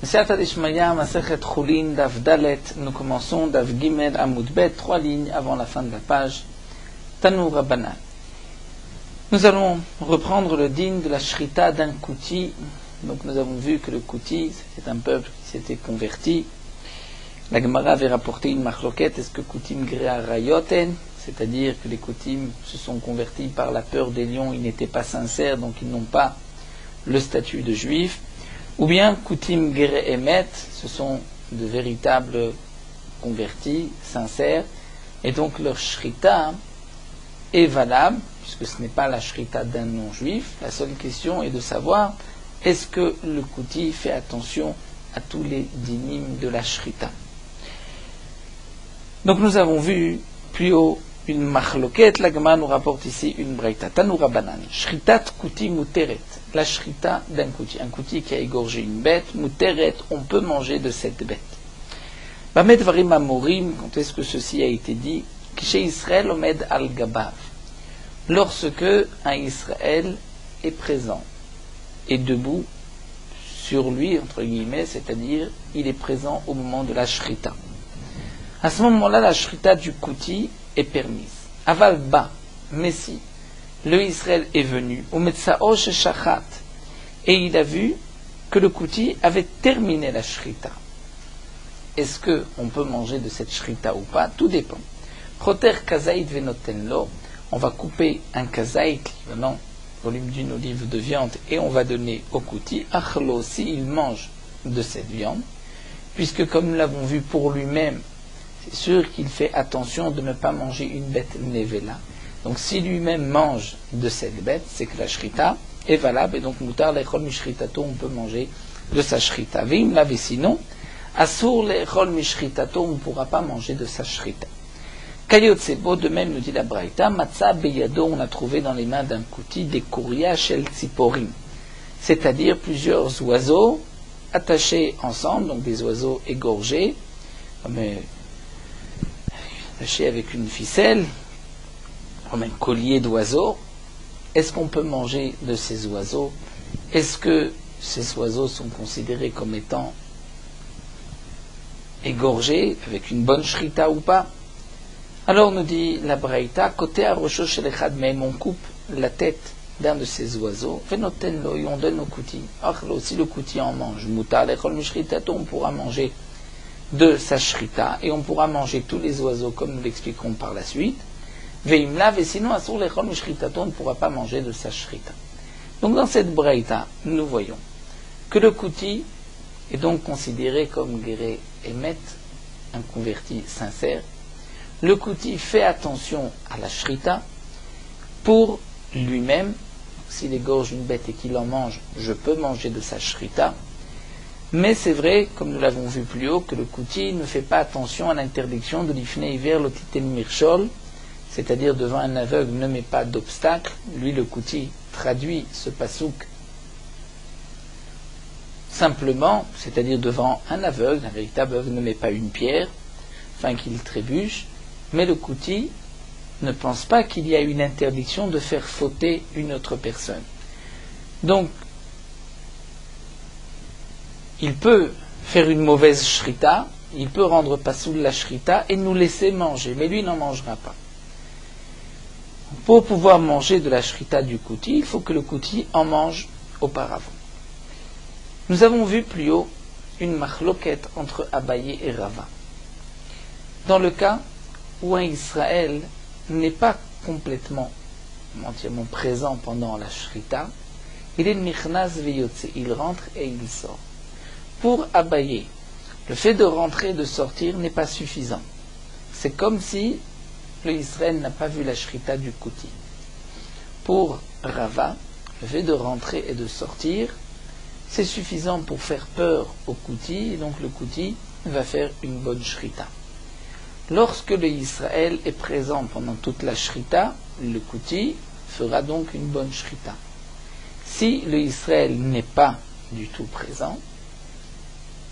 Siyata Dishmaya, Masechet Chulin, Daf Dalet, nous commençons Daf Gimel Amud Bet, 3 lignes avant la fin de la page. Tanu Rabbanan. Nous allons reprendre le din de la shrita d'un Kouti. Donc nous avons vu que le Kouti, c'était un peuple qui s'était converti. La Gemara avait rapporté une marloquette, est-ce que Koutim Grea Rayoten, c'est-à-dire que les Koutim se sont convertis par la peur des lions, ils n'étaient pas sincères, donc ils n'ont pas le statut de juifs. Ou bien Koutim Gere Emet, ce sont de véritables convertis, sincères, et donc leur shrita est valable, puisque ce n'est pas la shrita d'un non-juif. La seule question est de savoir, est-ce que le Kouti fait attention à tous les dinim de la shrita. Donc nous avons vu plus haut une machloket, la Gemara nous rapporte ici une breita. Tanu Rabbanan, shritat Kouti muteret, la shrita d'un Kouti, un Kouti qui a égorgé une bête, muteret, on peut manger de cette bête. Bamet varim amorim, quand est-ce que ceci a été dit? Chez Israël omed al gabav, lorsque un Israël est présent et debout sur lui, entre guillemets, c'est-à-dire il est présent au moment de la shrita. À ce moment-là, la shrita du Kouti est permise. Aval ba, mais si le Israël est venu, au Metsao shachat, et il a vu que le Kouti avait terminé la shrita. Est-ce qu'on peut manger de cette shrita ou pas? Tout dépend. Choter kazait venotenlo, on va couper un kazait, l'équivalent volume d'une olive de viande, et on va donner au Kouti, achlo, s'il mange de cette viande, puisque comme nous l'avons vu pour lui-même, c'est sûr qu'il fait attention de ne pas manger une bête nevela. Donc si lui-même mange de cette bête, c'est que la shrita est valable, et donc mutar lechol mishritato, on peut manger de sa shrita. Vim l'avait sinon, asur lechol mishritato, on ne pourra pas manger de sa shrita. Kayotsebo, de même nous dit la Braïta, Matza Beyado, on a trouvé dans les mains d'un Kouti des Kouria Shel Tziporim, c'est-à-dire plusieurs oiseaux attachés ensemble, donc des oiseaux égorgés, attachés avec une ficelle, comme un collier d'oiseaux. Est-ce qu'on peut manger de ces oiseaux? Est-ce que ces oiseaux sont considérés comme étant égorgés avec une bonne shrita ou pas? Alors nous dit la Braïta, côté à Rocho chez les Chadmeim, on coupe la tête d'un de ces oiseaux, Venotenlo, et on donne au Kouti. Achlo, si le Kouti en mange, Mutar lechol mishritato, on pourra manger de sa shrita, et on pourra manger tous les oiseaux, comme nous l'expliquerons par la suite. Veimlav, et sinon, asur lechol mishritato, on ne pourra pas manger de sa shrita. Donc dans cette Braïta, nous voyons que le Kouti est donc considéré comme Gere Emet, un converti sincère. Le Kouti fait attention à la shrita pour lui-même. S'il égorge une bête et qu'il en mange, je peux manger de sa shrita. Mais c'est vrai, comme nous l'avons vu plus haut, que le Kouti ne fait pas attention à l'interdiction de l'ifnei hiver l'otiten mirchol, c'est-à-dire devant un aveugle ne met pas d'obstacle. Lui, le Kouti, traduit ce pasouk simplement, c'est-à-dire devant un aveugle, un véritable aveugle ne met pas une pierre, afin qu'il trébuche. Mais le Kouti ne pense pas qu'il y a une interdiction de faire fauter une autre personne. Donc, il peut faire une mauvaise shrita, il peut rendre pasoul la shrita et nous laisser manger, mais lui n'en mangera pas. Pour pouvoir manger de la shrita du Kouti, il faut que le Kouti en mange auparavant. Nous avons vu plus haut une machloket entre Abaye et Rava. Dans le cas où un Israël n'est pas complètement, entièrement présent pendant la shrita, il est nichnaz veyotze, il rentre et il sort. Pour Abaye, le fait de rentrer et de sortir n'est pas suffisant. C'est comme si le Israël n'a pas vu la shrita du Kouti. Pour Rava, le fait de rentrer et de sortir, c'est suffisant pour faire peur au Kouti, et donc le Kouti va faire une bonne shrita. Lorsque le Israël est présent pendant toute la shrita, le Kouti fera donc une bonne shrita. Si le Israël n'est pas du tout présent,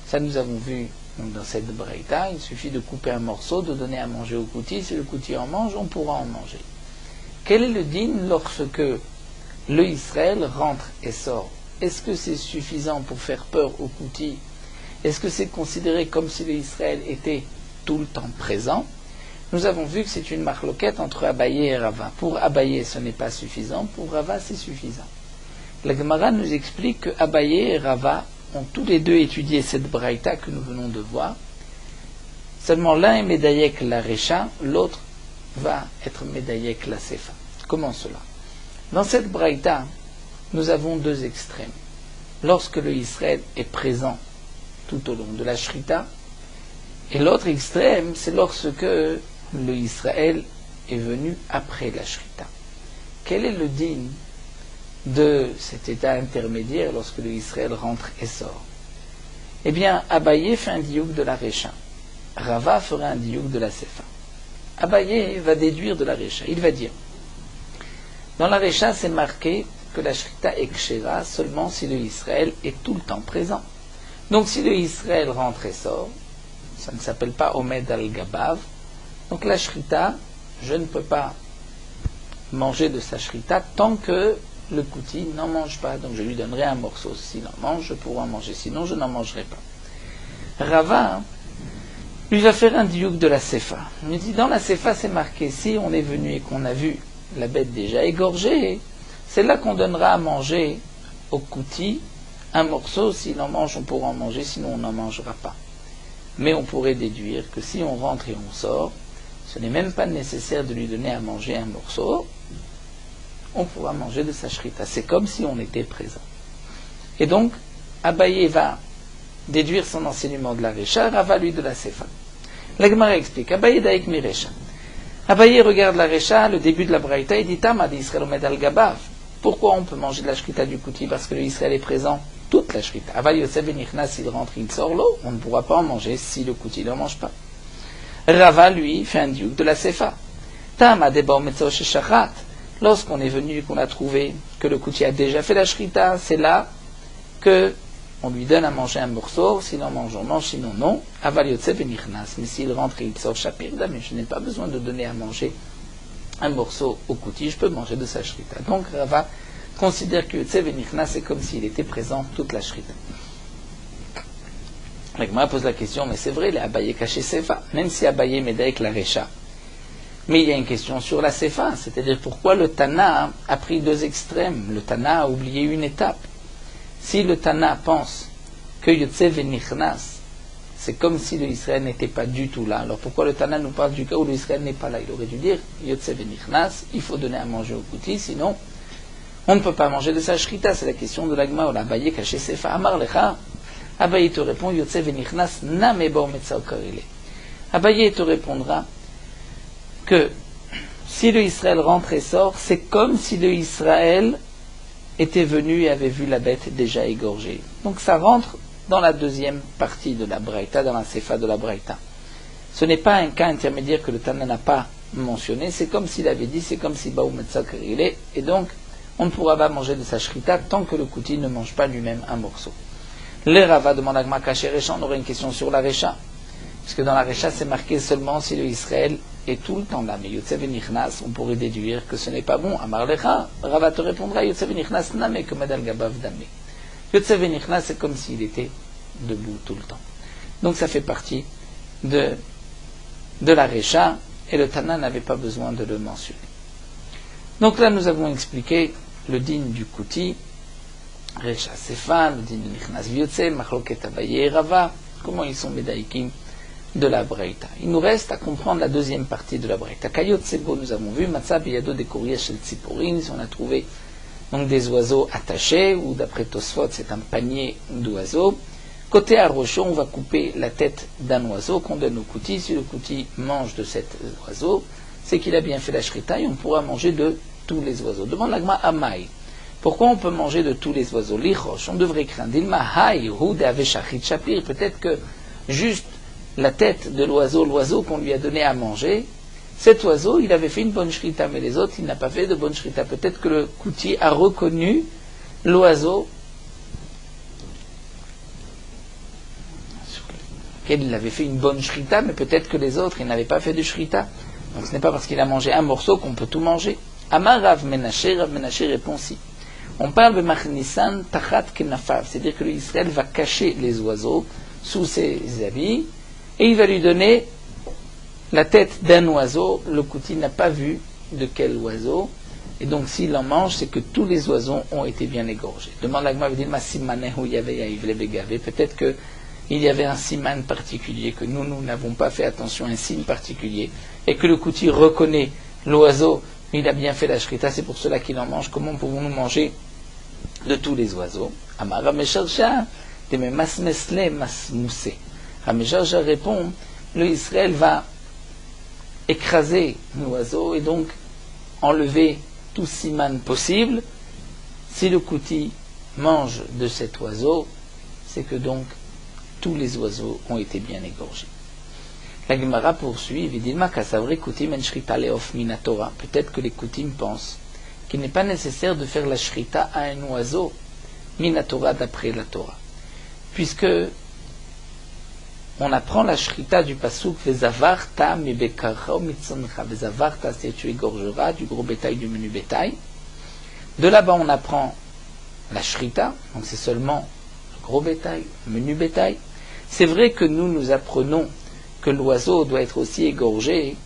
ça nous avons vu donc dans cette Braïta, il suffit de couper un morceau, de donner à manger au Kouti. Si le Kouti en mange, on pourra en manger. Quel est le din lorsque le Israël rentre et sort? Est-ce que c'est suffisant pour faire peur au Kouti Est-ce que c'est considéré comme si l'Israël était tout le temps présent? Nous avons vu que c'est une marloquette entre Abaye et Rava. Pour Abaye, ce n'est pas suffisant. Pour Rava, c'est suffisant. La Gemara nous explique que Abaye et Rava ont tous les deux étudié cette braïta que nous venons de voir. Seulement l'un est médaillek la Recha, l'autre va être médaillek la Sefa. Comment cela? Dans cette braïta, nous avons deux extrêmes. Lorsque le Israël est présent tout au long de la Shrita, et l'autre extrême, c'est lorsque le Israël est venu après la Shrita. Quel est le din de cet état intermédiaire lorsque le Israël rentre et sort? Eh bien, Abaye fait un diouk de la Recha. Rava fera un diouk de la Sefa. Abaye va déduire de la Recha. Il va dire, dans la Recha, c'est marqué que la Shrita est kshera seulement si le Israël est tout le temps présent. Donc si le Israël rentre et sort, ça ne s'appelle pas Omed al-Gabav. Donc la Shrita, je ne peux pas manger de sa Shrita tant que le Kouti n'en mange pas. Donc je lui donnerai un morceau. S'il en mange, je pourrai en manger. Sinon, je n'en mangerai pas. Rava, lui va faire un diouk de la Sefa. Il me dit, dans la Sefa, c'est marqué, si on est venu et qu'on a vu la bête déjà égorgée, c'est là qu'on donnera à manger au Kouti un morceau. S'il en mange, on pourra en manger. Sinon, on n'en mangera pas. Mais on pourrait déduire que si on rentre et on sort, ce n'est même pas nécessaire de lui donner à manger un morceau. On pourra manger de sa shrita. C'est comme si on était présent. Et donc, Abaye va déduire son enseignement de la Recha, Rava lui de la Sefa. La Gemara explique, Abaye daik mi Recha. Abaye regarde la Recha, le début de la Braïta, il dit, Tama d'Israël omed al gabav. Pourquoi on peut manger de la shrita du Kouti? Parce que l'Israël est présent toute la shrita. Aval Yosef et Nichnas, s'il rentre, il sort l'eau, on ne pourra pas en manger si le Kouti ne mange pas. Rava, lui, fait un diouk de la Sefa. Tama deba metzo sheshachat. Lorsqu'on est venu et qu'on a trouvé que le Kouti a déjà fait la shrita, c'est là que on lui donne à manger un morceau. S'il en mange, on mange, sinon non. Aval Yosef et Nichnas. Mais s'il rentre et il sort shapirda, mais je n'ai pas besoin de donner à manger un morceau au Kouti, je peux manger de sa shrita. Donc Rava considère que Yotzev et Nichnas, c'est comme s'il était présent toute la shrita. La Gemara pose la question, mais c'est vrai, les Abaye caché Sefa, même si Abaye m'aide avec la Recha. Mais il y a une question sur la Sefa, c'est-à-dire pourquoi le Tana a pris deux extrêmes. Le Tana a oublié une étape. Si le Tana pense que Yotzev et Nichnas, c'est comme si le Israël n'était pas du tout là. Alors pourquoi le Tana nous parle du cas où le Israël n'est pas là? Il aurait dû dire, Yotzev et Nichnas, il faut donner à manger au Kouti, sinon on ne peut pas manger de sa shrita. C'est la question de l'Agma ou l'Abaye caché Sefa. Amar lecha. Abaye te répond, Yotzev et Nichnas name bo metzao karile. Abaye te répondra que si le Israël rentre et sort, c'est comme si le Israël était venu et avait vu la bête déjà égorgée. Donc ça rentre dans la deuxième partie de la Braïta, dans la Sefa de la Braïta. Ce n'est pas un cas intermédiaire que le Tana n'a pas mentionné, c'est comme s'il avait dit, c'est comme si Baou Metzal Karile, et donc on ne pourra pas manger de sa shrita tant que le Kouti ne mange pas lui-même un morceau. Les Rava demande à Gma Kaché Recha, on aurait une question sur la Recha, puisque dans la Recha c'est marqué seulement si le Israël est tout le temps là, mais Yotzev et Nichnas, on pourrait déduire que ce n'est pas bon. Amar Lecha, Rava te répondra, Yotzev et Nichnas name que Medal Gabav dame. Yotzev et Nichnas, c'est comme s'il était debout tout le temps. Donc ça fait partie de la Recha, et le Tana n'avait pas besoin de le mentionner. Donc là, nous avons expliqué le din du Kouti, Recha Sefa, le din Nichnas Vyotze, Machloket Abaye et Rava, comment ils sont médaïkim de la Braïta. Il nous reste à comprendre la deuxième partie de la Braïta. Kayot Sebo, nous avons vu, Matzah Biyado de Kouriya Shel Tziporin, si on a trouvé donc des oiseaux attachés, ou d'après Tosfot, c'est un panier d'oiseaux. Côté Arrocho, on va couper la tête d'un oiseau qu'on donne au Kouti. Si le Kouti mange de cet oiseau, c'est qu'il a bien fait la shrita et on pourra manger de tous les oiseaux. Demande l'agma Amaï. Pourquoi on peut manger de tous les oiseaux? Lichosh, on devrait craindre. Dilma Haï, Houde Aveshachit Shapir. Peut-être que juste la tête de l'oiseau qu'on lui a donné à manger, cet oiseau, il avait fait une bonne shrita, mais les autres, il n'a pas fait de bonne shrita. Peut-être que le Kouti a reconnu l'oiseau il avait fait une bonne shrita, mais peut-être que les autres, ils n'avaient pas fait de shrita. Donc ce n'est pas parce qu'il a mangé un morceau qu'on peut tout manger. Amar Rav Menaché répond si. On parle de Machnissan Tachat Kenafav, c'est-à-dire que l'Israël va cacher les oiseaux sous ses habits, et il va lui donner la tête d'un oiseau. Le Kouti n'a pas vu de quel oiseau, et donc s'il en mange, c'est que tous les oiseaux ont été bien égorgés. Demande la Gemara, peut-être qu'il y avait un siman particulier, que nous n'avons pas fait attention à un signe particulier, et que le Kouti reconnaît l'oiseau, il a bien fait la shrita, c'est pour cela qu'il en mange. Comment pouvons-nous manger de tous les oiseaux? Amara Mesharsha, de masmesle masmousse. Ramesharsha répond, le Israël va écraser l'oiseau et donc enlever tout siman possible. Si le Kouti mange de cet oiseau, c'est que donc tous les oiseaux ont été bien égorgés. La Gemara poursuit, peut-être que les Koutim pensent qu'il n'est pas nécessaire de faire la shrita à un oiseau, minatora d'après la Torah. Puisque on apprend la shrita du pasuk Vezavarta mebekara mitzoncha. Vezavarta, c'est tu égorgeras du gros bétail, du menu bétail. De là-bas, on apprend la shrita, donc c'est seulement le gros bétail, le menu bétail. C'est vrai que nous apprenons que l'oiseau doit être aussi égorgé.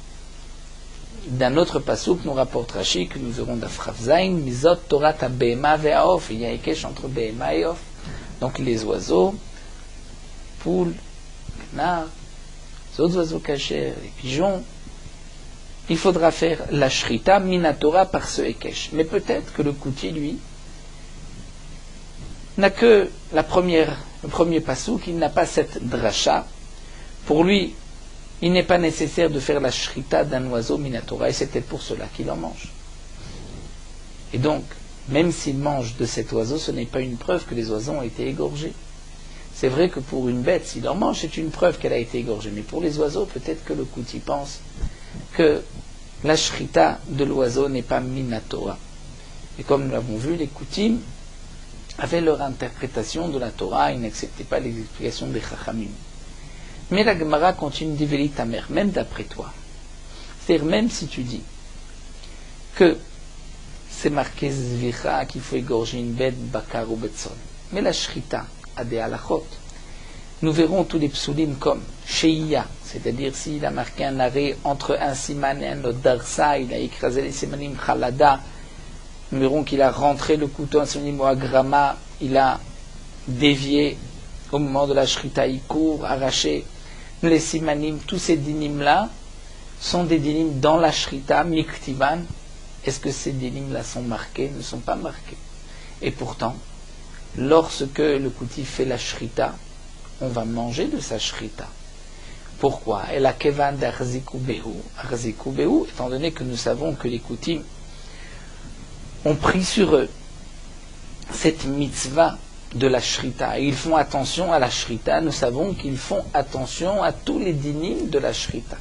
D'un autre pasuk, nous rapporte Rashi, que nous verrons d'Afravzaïn, Mizot Torah Behema ve'aof. Il y a ékesh entre Behema et Of. Donc les oiseaux, poules, canards, les autres oiseaux cachers, les pigeons. Il faudra faire la shrita minatora par ce ékesh. Mais peut-être que le Kouti, lui, n'a que le premier pasuk, il n'a pas cette dracha. Pour lui, il n'est pas nécessaire de faire la shrita d'un oiseau minatora, et c'est peut-être pour cela qu'il en mange. Et donc, même s'il mange de cet oiseau, ce n'est pas une preuve que les oiseaux ont été égorgés. C'est vrai que pour une bête, s'il en mange, c'est une preuve qu'elle a été égorgée. Mais pour les oiseaux, peut-être que le Kouti pense que la shrita de l'oiseau n'est pas minatora. Et comme nous l'avons vu, les Koutim avaient leur interprétation de la Torah, ils n'acceptaient pas les explications des Chachamim. Mais la Gemara continue d'éveiller ta mère, même d'après toi. C'est-à-dire, même si tu dis que c'est marqué Zvicha, qu'il faut égorger une bête, bakar ou betson. Mais la shrita a des halachot. Nous verrons tous les psulim comme Sheiya, c'est-à-dire s'il a marqué un arrêt entre un siman et un autre darsa, il a écrasé les simanim chalada, nous verrons qu'il a rentré le couteau en simanim ou agrama, il a dévié au moment de la shrita, il court, arraché. Les simanim, tous ces dinim-là, sont des dinim dans la shrita, miktivan. Est-ce que ces dinim-là sont marqués? Ne sont pas marqués. Et pourtant, lorsque le Kouti fait la shrita, on va manger de sa shrita. Pourquoi? Et la kevan d'arziku behu, étant donné que nous savons que les Koutim ont pris sur eux cette mitzvah de la shrita, et ils font attention à la shrita, nous savons qu'ils font attention à tous les dinim de la shrita.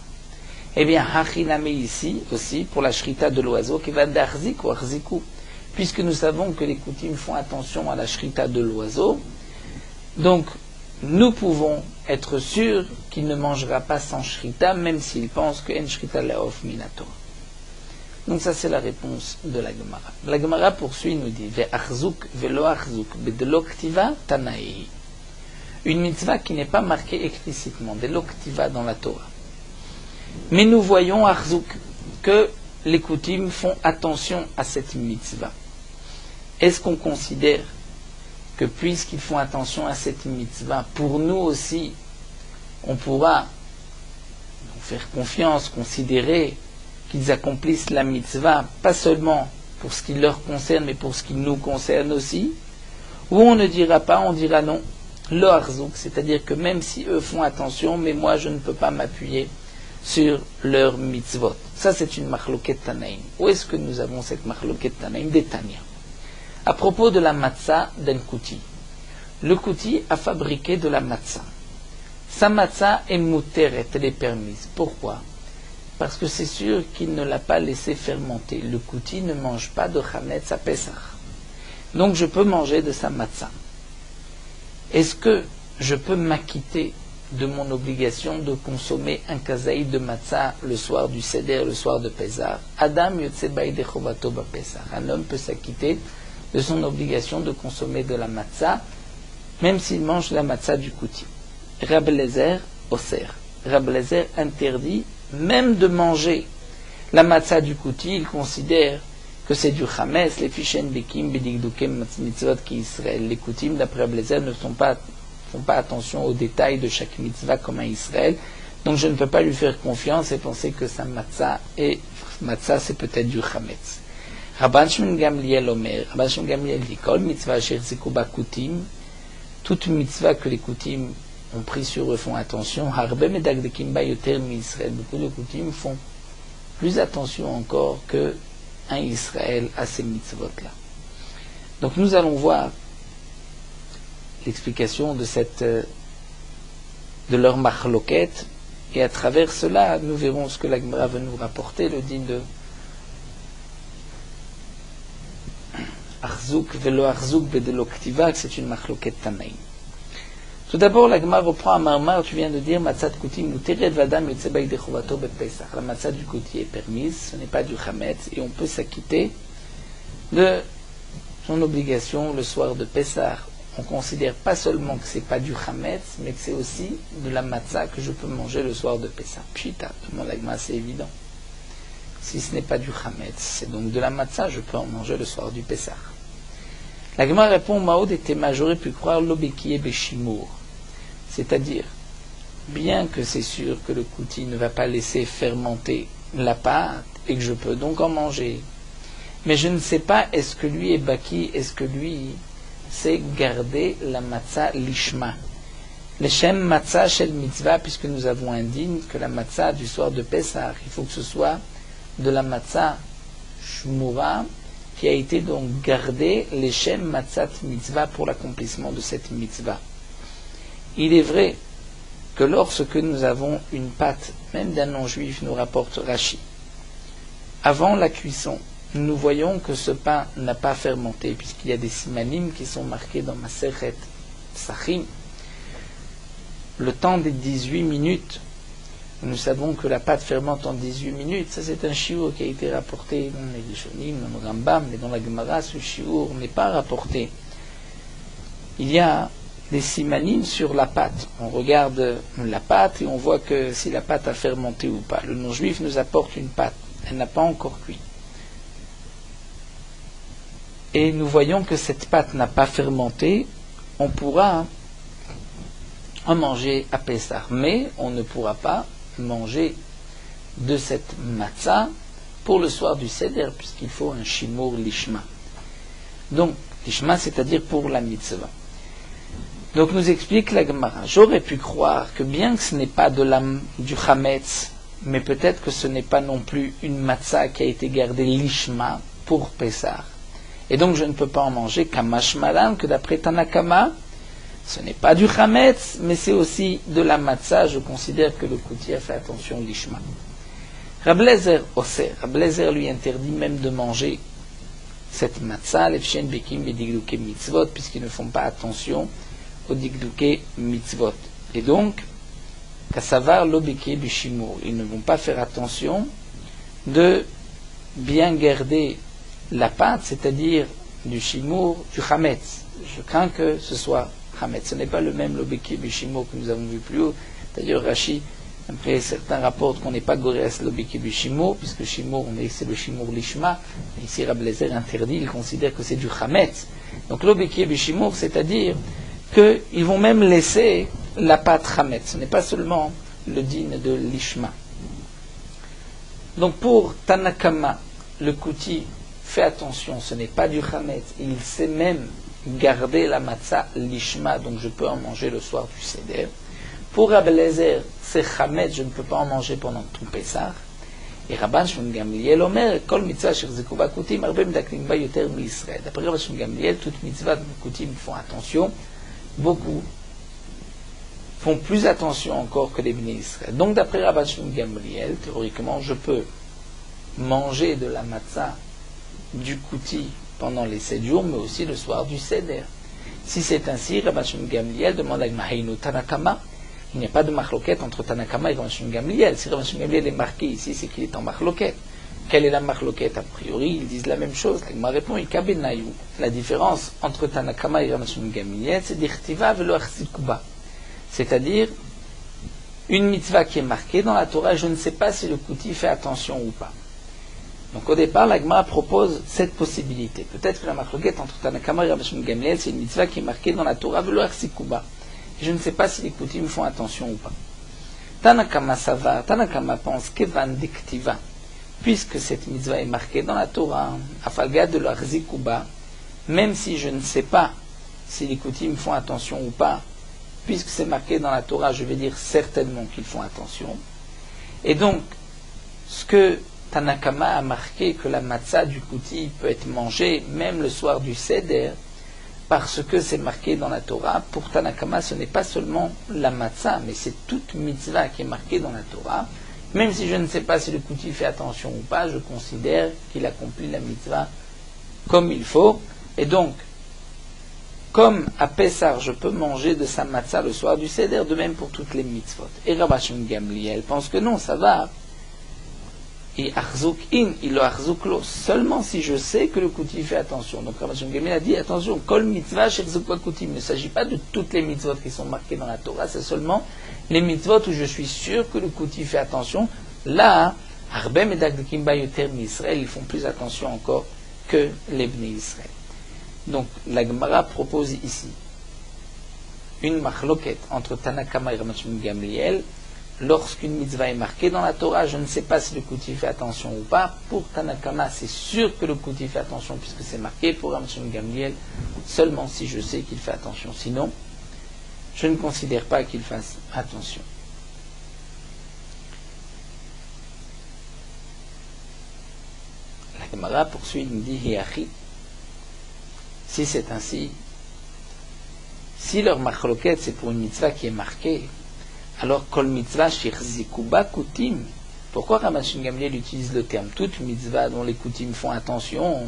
Eh bien, hachiname ici aussi, pour la shrita de l'oiseau, qui va d'arzik ou arziku, puisque nous savons que les Koutim font attention à la shrita de l'oiseau, donc nous pouvons être sûrs qu'il ne mangera pas sans shrita, même s'il pense que en shrita laof minatora. Donc ça c'est la réponse de la Gemara. La Gemara poursuit, nous dit ve'achzuk ve'lo achzuk bedelo ktiva tanaei. Une mitzvah qui n'est pas marquée explicitement, de l'oktiva dans la Torah. Mais nous voyons achzuk, que les Koutim font attention à cette mitzvah. Est-ce qu'on considère que puisqu'ils font attention à cette mitzvah, pour nous aussi, on pourra faire confiance, considérer qu'ils accomplissent la mitzvah, pas seulement pour ce qui leur concerne, mais pour ce qui nous concerne aussi, ou on ne dira pas, on dira non, lo arzouk, c'est-à-dire que même si eux font attention, mais moi je ne peux pas m'appuyer sur leur mitzvot. Ça c'est une machloket tanaim. Où est-ce que nous avons cette machloket tanaim? Des Tanya. À propos de la matzah d'un Kouti. Le Kouti a fabriqué de la matzah. Sa matzah est muteret, elle est permise. Pourquoi? Parce que c'est sûr qu'il ne l'a pas laissé fermenter. Le Kouti ne mange pas de chametz à Pesach. Donc je peux manger de sa matzah. Est-ce que je peux m'acquitter de mon obligation de consommer un kazaï de matzah le soir du Seder, le soir de Pesach? Adam yotzebay de chovato ba Pesach. Un homme peut s'acquitter de son obligation de consommer de la matzah, même s'il mange la matzah du Kouti. Rabbi Eliezer Osser. Rabbi Eliezer interdit même de manger la matzah du kouti. Il considère que c'est du chametz, les fichen bekim bedigdukem mitzvot qui Israël. Les koutim, d'après Rabbi Eliezer, ne font pas attention aux détails de chaque mitzvah comme un Israël. Donc je ne peux pas lui faire confiance et penser que sa matzah c'est peut-être du chametz. Rabban Shimon Gamliel Omer, Rabban Shimon Gamliel dit, Kol mitzvah shirziku bakoutim, toute mitzvah que les koutim ont pris sur eux font attention. Harbe medagdekim ba yoter mi Israël. Beaucoup de koutim font plus attention encore que un Israël à ces mitzvot-là. Donc nous allons voir l'explication de leur machloket, et à travers cela, nous verrons ce que la Gemara veut nous rapporter, le din de Arzouk velo Arzouk bedelo ktiva, c'est une machloket tanaïm. Tout d'abord, la Gemara reprend à Marmar, tu viens de dire, matzat kouti muteret vadam yotzebay de chovato bepesach. La matzat du kouti est permise, ce n'est pas du chametz, et on peut s'acquitter de son obligation le soir de Pessah. On considère pas seulement que c'est pas du chametz, mais que c'est aussi de la matzah que je peux manger le soir de Pessah. Pshita, demande la Gemara, c'est évident. Si ce n'est pas du chametz, c'est donc de la matzah, je peux en manger le soir du Pessah. La Gemara répond, Maod et Tema, j'aurais pu croire l'obekié beshimour. C'est-à-dire, bien que c'est sûr que le kouti ne va pas laisser fermenter la pâte et que je peux donc en manger, mais je ne sais pas, est-ce que lui est baki, est-ce que lui sait garder la matzah lishma. Le shem matzah shel mitzvah, puisque nous avons indiqué que la matzah du soir de Pessah, il faut que ce soit de la matzah shmura, qui a été donc gardée, les shem matzat mitzvah, pour l'accomplissement de cette mitzvah. Il est vrai que lorsque nous avons une pâte, même d'un non-juif, nous rapporte Rashi, avant la cuisson, nous voyons que ce pain n'a pas fermenté, puisqu'il y a des simanim qui sont marqués dans Masechet Psachim. Le temps des 18 minutes, nous savons que la pâte fermente en 18 minutes. Ça, c'est un shiur qui a été rapporté dans les Rishonim, dans le Rambam, mais dans la Gemara, ce shiur n'est pas rapporté. Il y a des simanim sur la pâte. On regarde la pâte et on voit que si la pâte a fermenté ou pas. Le non-juif nous apporte une pâte. Elle n'a pas encore cuit. Et nous voyons que cette pâte n'a pas fermenté. On pourra en manger à Pessah. Mais on ne pourra pas manger de cette matzah pour le soir du Seder, puisqu'il faut un shimour lishma. Donc, lishma, c'est-à-dire pour la mitzvah. Donc nous explique la Gemara, j'aurais pu croire que bien que ce n'est pas du chametz, mais peut-être que ce n'est pas non plus une matzah qui a été gardée lishma pour Pessah. Et donc je ne peux pas en manger kamash malan, que d'après Tanakama, ce n'est pas du chametz, mais c'est aussi de la matzah. Je considère que le kouti a fait attention lishma. Rabbi Eliezer Osser, Rabbi Eliezer lui interdit même de manger cette matzah, l'efshen bekim bedigduke mitzvot, puisqu'ils ne font pas attention au digduke mitzvot. Et donc, kassavar lobeke bishimour, ils ne vont pas faire attention de bien garder la pâte, c'est-à-dire du shimour, du chametz. Je crains que ce soit chametz. Ce n'est pas le même lobeke bishimour que nous avons vu plus haut. D'ailleurs, Rashi, après certains rapportent qu'on n'est pas goreas lobeke bishimour, puisque shimour, c'est le shimour lishma. Et ici, Rabbi Eliezer interdit, il considère que c'est du chametz. Donc lobeke bishimour, c'est-à-dire qu'ils vont même laisser la pâte chametz. Ce n'est pas seulement le din de lishma. Donc pour Tanakama, le kouti fait attention, ce n'est pas du chametz, il sait même garder la matzah lishma, donc je peux en manger le soir du Seder. Pour Rabbi Eliezer, c'est chametz, je ne peux pas en manger pendant tout Pessah. Et Rabban Shimon Gamliel Omer, kol mitzvah shirziku bakoutim, arbe medaklim ba yoter mi Israël. D'après Rabban Shimon Gamliel, toute mitzvah de koutim font attention, beaucoup font plus attention encore que les Bnei Israël. Donc d'après Rabban Shimon Gamliel, théoriquement, je peux manger de la matzah du kouti pendant les 7 jours, mais aussi le soir du Seder. Si c'est ainsi, Rabban Shimon Gamliel demande à Mahainu Tanakama. Il n'y a pas de machloket entre Tanakama et Rabban Shimon Gamliel. Si Rabban Shimon Gamliel est marqué ici, c'est qu'il est en machloket. Quelle est la machloket? A priori, ils disent la même chose. La Gemara répond, la différence entre Tanakama et Rabban Shimon Gamliel, c'est d'Irtiva velo Achzikuba. C'est-à-dire, une mitzvah qui est marquée dans la Torah, je ne sais pas si le kouti fait attention ou pas. Donc au départ, la Gemara propose cette possibilité. Peut-être que la marloquette entre Tanakama et Rabbi Shimon Gamliel, c'est une mitzvah qui est marquée dans la Torah, velo arsikuba. Et je ne sais pas si les koutim font attention ou pas. Tanakama Savar, Tanakama pense kevan diktiva, puisque cette mitzvah est marquée dans la Torah, afalga de l'arzikuba, même si je ne sais pas si les koutim font attention ou pas, puisque c'est marqué dans la Torah, je vais dire certainement qu'ils font attention. Et donc, ce que Tanakama a marqué, que la matzah du kouti peut être mangée même le soir du Seder, parce que c'est marqué dans la Torah. Pour Tanakama, ce n'est pas seulement la matzah, mais c'est toute mitzvah qui est marquée dans la Torah. Même si je ne sais pas si le kouti fait attention ou pas, je considère qu'il accomplit la mitzvah comme il faut. Et donc, comme à Pessah, je peux manger de sa matzah le soir du Seder, de même pour toutes les mitzvot. Et Rabbi Shimon Gamliel pense que non, ça va. Et Arzouk in, il le Arzouk lo, seulement si je sais que le kouti fait attention. Donc Rabbi Shimon Gamliel a dit, attention, kol mitzvah shechzouk wa kouti. Il ne s'agit pas de toutes les mitzvot qui sont marquées dans la Torah, c'est seulement les mitzvot où je suis sûr que le kouti fait attention. Là, Arbe medagdikim bayoter mi Israël, ils font plus attention encore que les Bnei Israël. Donc, la Gemara propose ici une machloket entre Tanakama et Rabbi Shimon Gamliel. Lorsqu'une mitzvah est marquée dans la Torah, je ne sais pas si le kouti fait attention ou pas. Pour Tanakama, c'est sûr que le kouti fait attention puisque c'est marqué. Pour Rabbi Shimon Gamliel, seulement si je sais qu'il fait attention. Sinon, je ne considère pas qu'il fasse attention. La Gemara poursuit, il me dit Hiachi. Si c'est ainsi, si leur machloket c'est pour une mitzvah qui est marquée, alors kol mitzvah shechzikuba kutim. Pourquoi Rabbi Shimon Gamliel utilise le terme toute mitzvah dont les kutim font attention?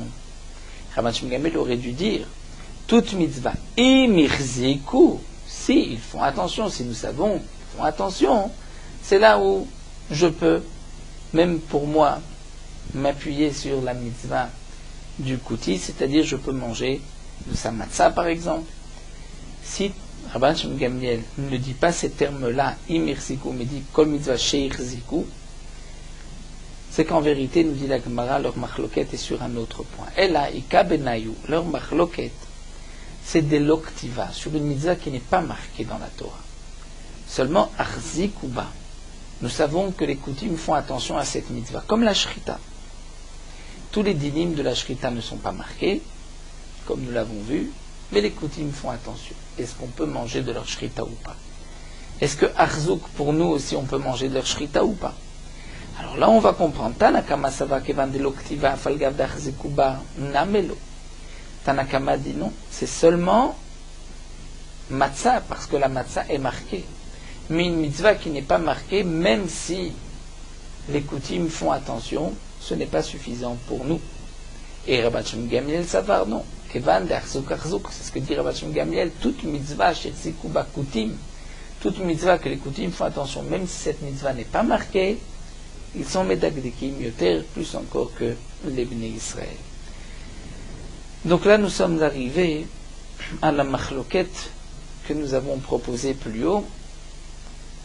Rabbi Shimon Gamliel aurait dû dire toute mitzvah imirziku. Si ils font attention, si nous savons qu'ils font attention, c'est là où je peux, même pour moi, m'appuyer sur la mitzvah du kouti, c'est-à-dire je peux manger de sa matzah par exemple. Si Rabbi Shimon Gamliel ne dit pas ces termes-là, imirziku, mais dit kol mitzvah sheirziku, c'est qu'en vérité, nous dit la Gemara, leur machloket est sur un autre point. Ela ika benayu, leur machloket, c'est des loktiva, sur une mitzvah qui n'est pas marquée dans la Torah. Seulement arzikuba. Nous savons que les koutim font attention à cette mitzvah, comme la shrita. Tous les dinim de la shrita ne sont pas marqués, comme nous l'avons vu, mais les koutim font attention. Est-ce qu'on peut manger de leur shrita ou pas? Est-ce que arzouk, pour nous aussi, on peut manger de leur shrita ou pas? Alors là, on va comprendre. Tanakama sava kevan de loktiva falgav d'arzikuba namelo. Tanakama dit non, c'est seulement matzah, parce que la matzah est marquée. Mais une mitzvah qui n'est pas marquée, même si les koutim font attention, ce n'est pas suffisant pour nous. Et Rabbi Shimon Gamliel savar non. Kevan d'arzouk arzouk, c'est ce que dit Rabbi Shimon Gamliel, toute mitzvah shetzikuba koutim, toute mitzvah que les koutim font attention, même si cette mitzvah n'est pas marquée, ils sont medagdikim yoter, plus encore que les Bnei Israël. Donc là, nous sommes arrivés à la machloket que nous avons proposée plus haut.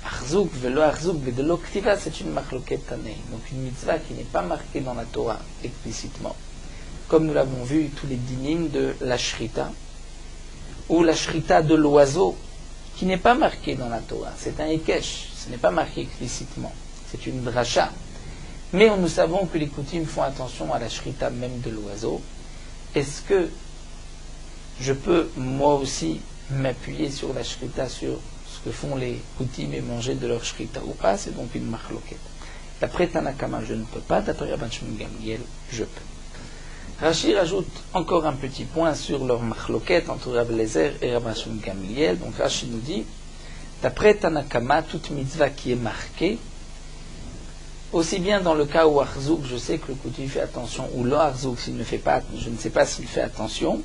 Arzouk, velo arzouk, vedelo ktiva, c'est une machloket tanei. Donc une mitzvah qui n'est pas marquée dans la Torah explicitement. Comme nous l'avons vu, tous les dinim de la shrita, ou la shrita de l'oiseau, qui n'est pas marquée dans la Torah. C'est un ekesh, ce n'est pas marqué explicitement. C'est une dracha. Mais nous savons que les koutim font attention à la shrita même de l'oiseau. Est-ce que je peux, moi aussi, m'appuyer sur la shrita, sur ce que font les koutim et manger de leur shrita ou pas? C'est donc une machloket. D'après Tanakama, je ne peux pas. D'après Rabbi Shimon Gamliel, je peux. Rashi rajoute encore un petit point sur leur machloket entre Rabbi Eliezer et Rabbi Shimon Gamliel. Donc Rashi nous dit, d'après Tanakama, toute mitzvah qui est marquée, aussi bien dans le cas où Arzouk, je sais que le kouti fait attention, ou le Arzouk, s'il ne fait pas, je ne sais pas s'il fait attention,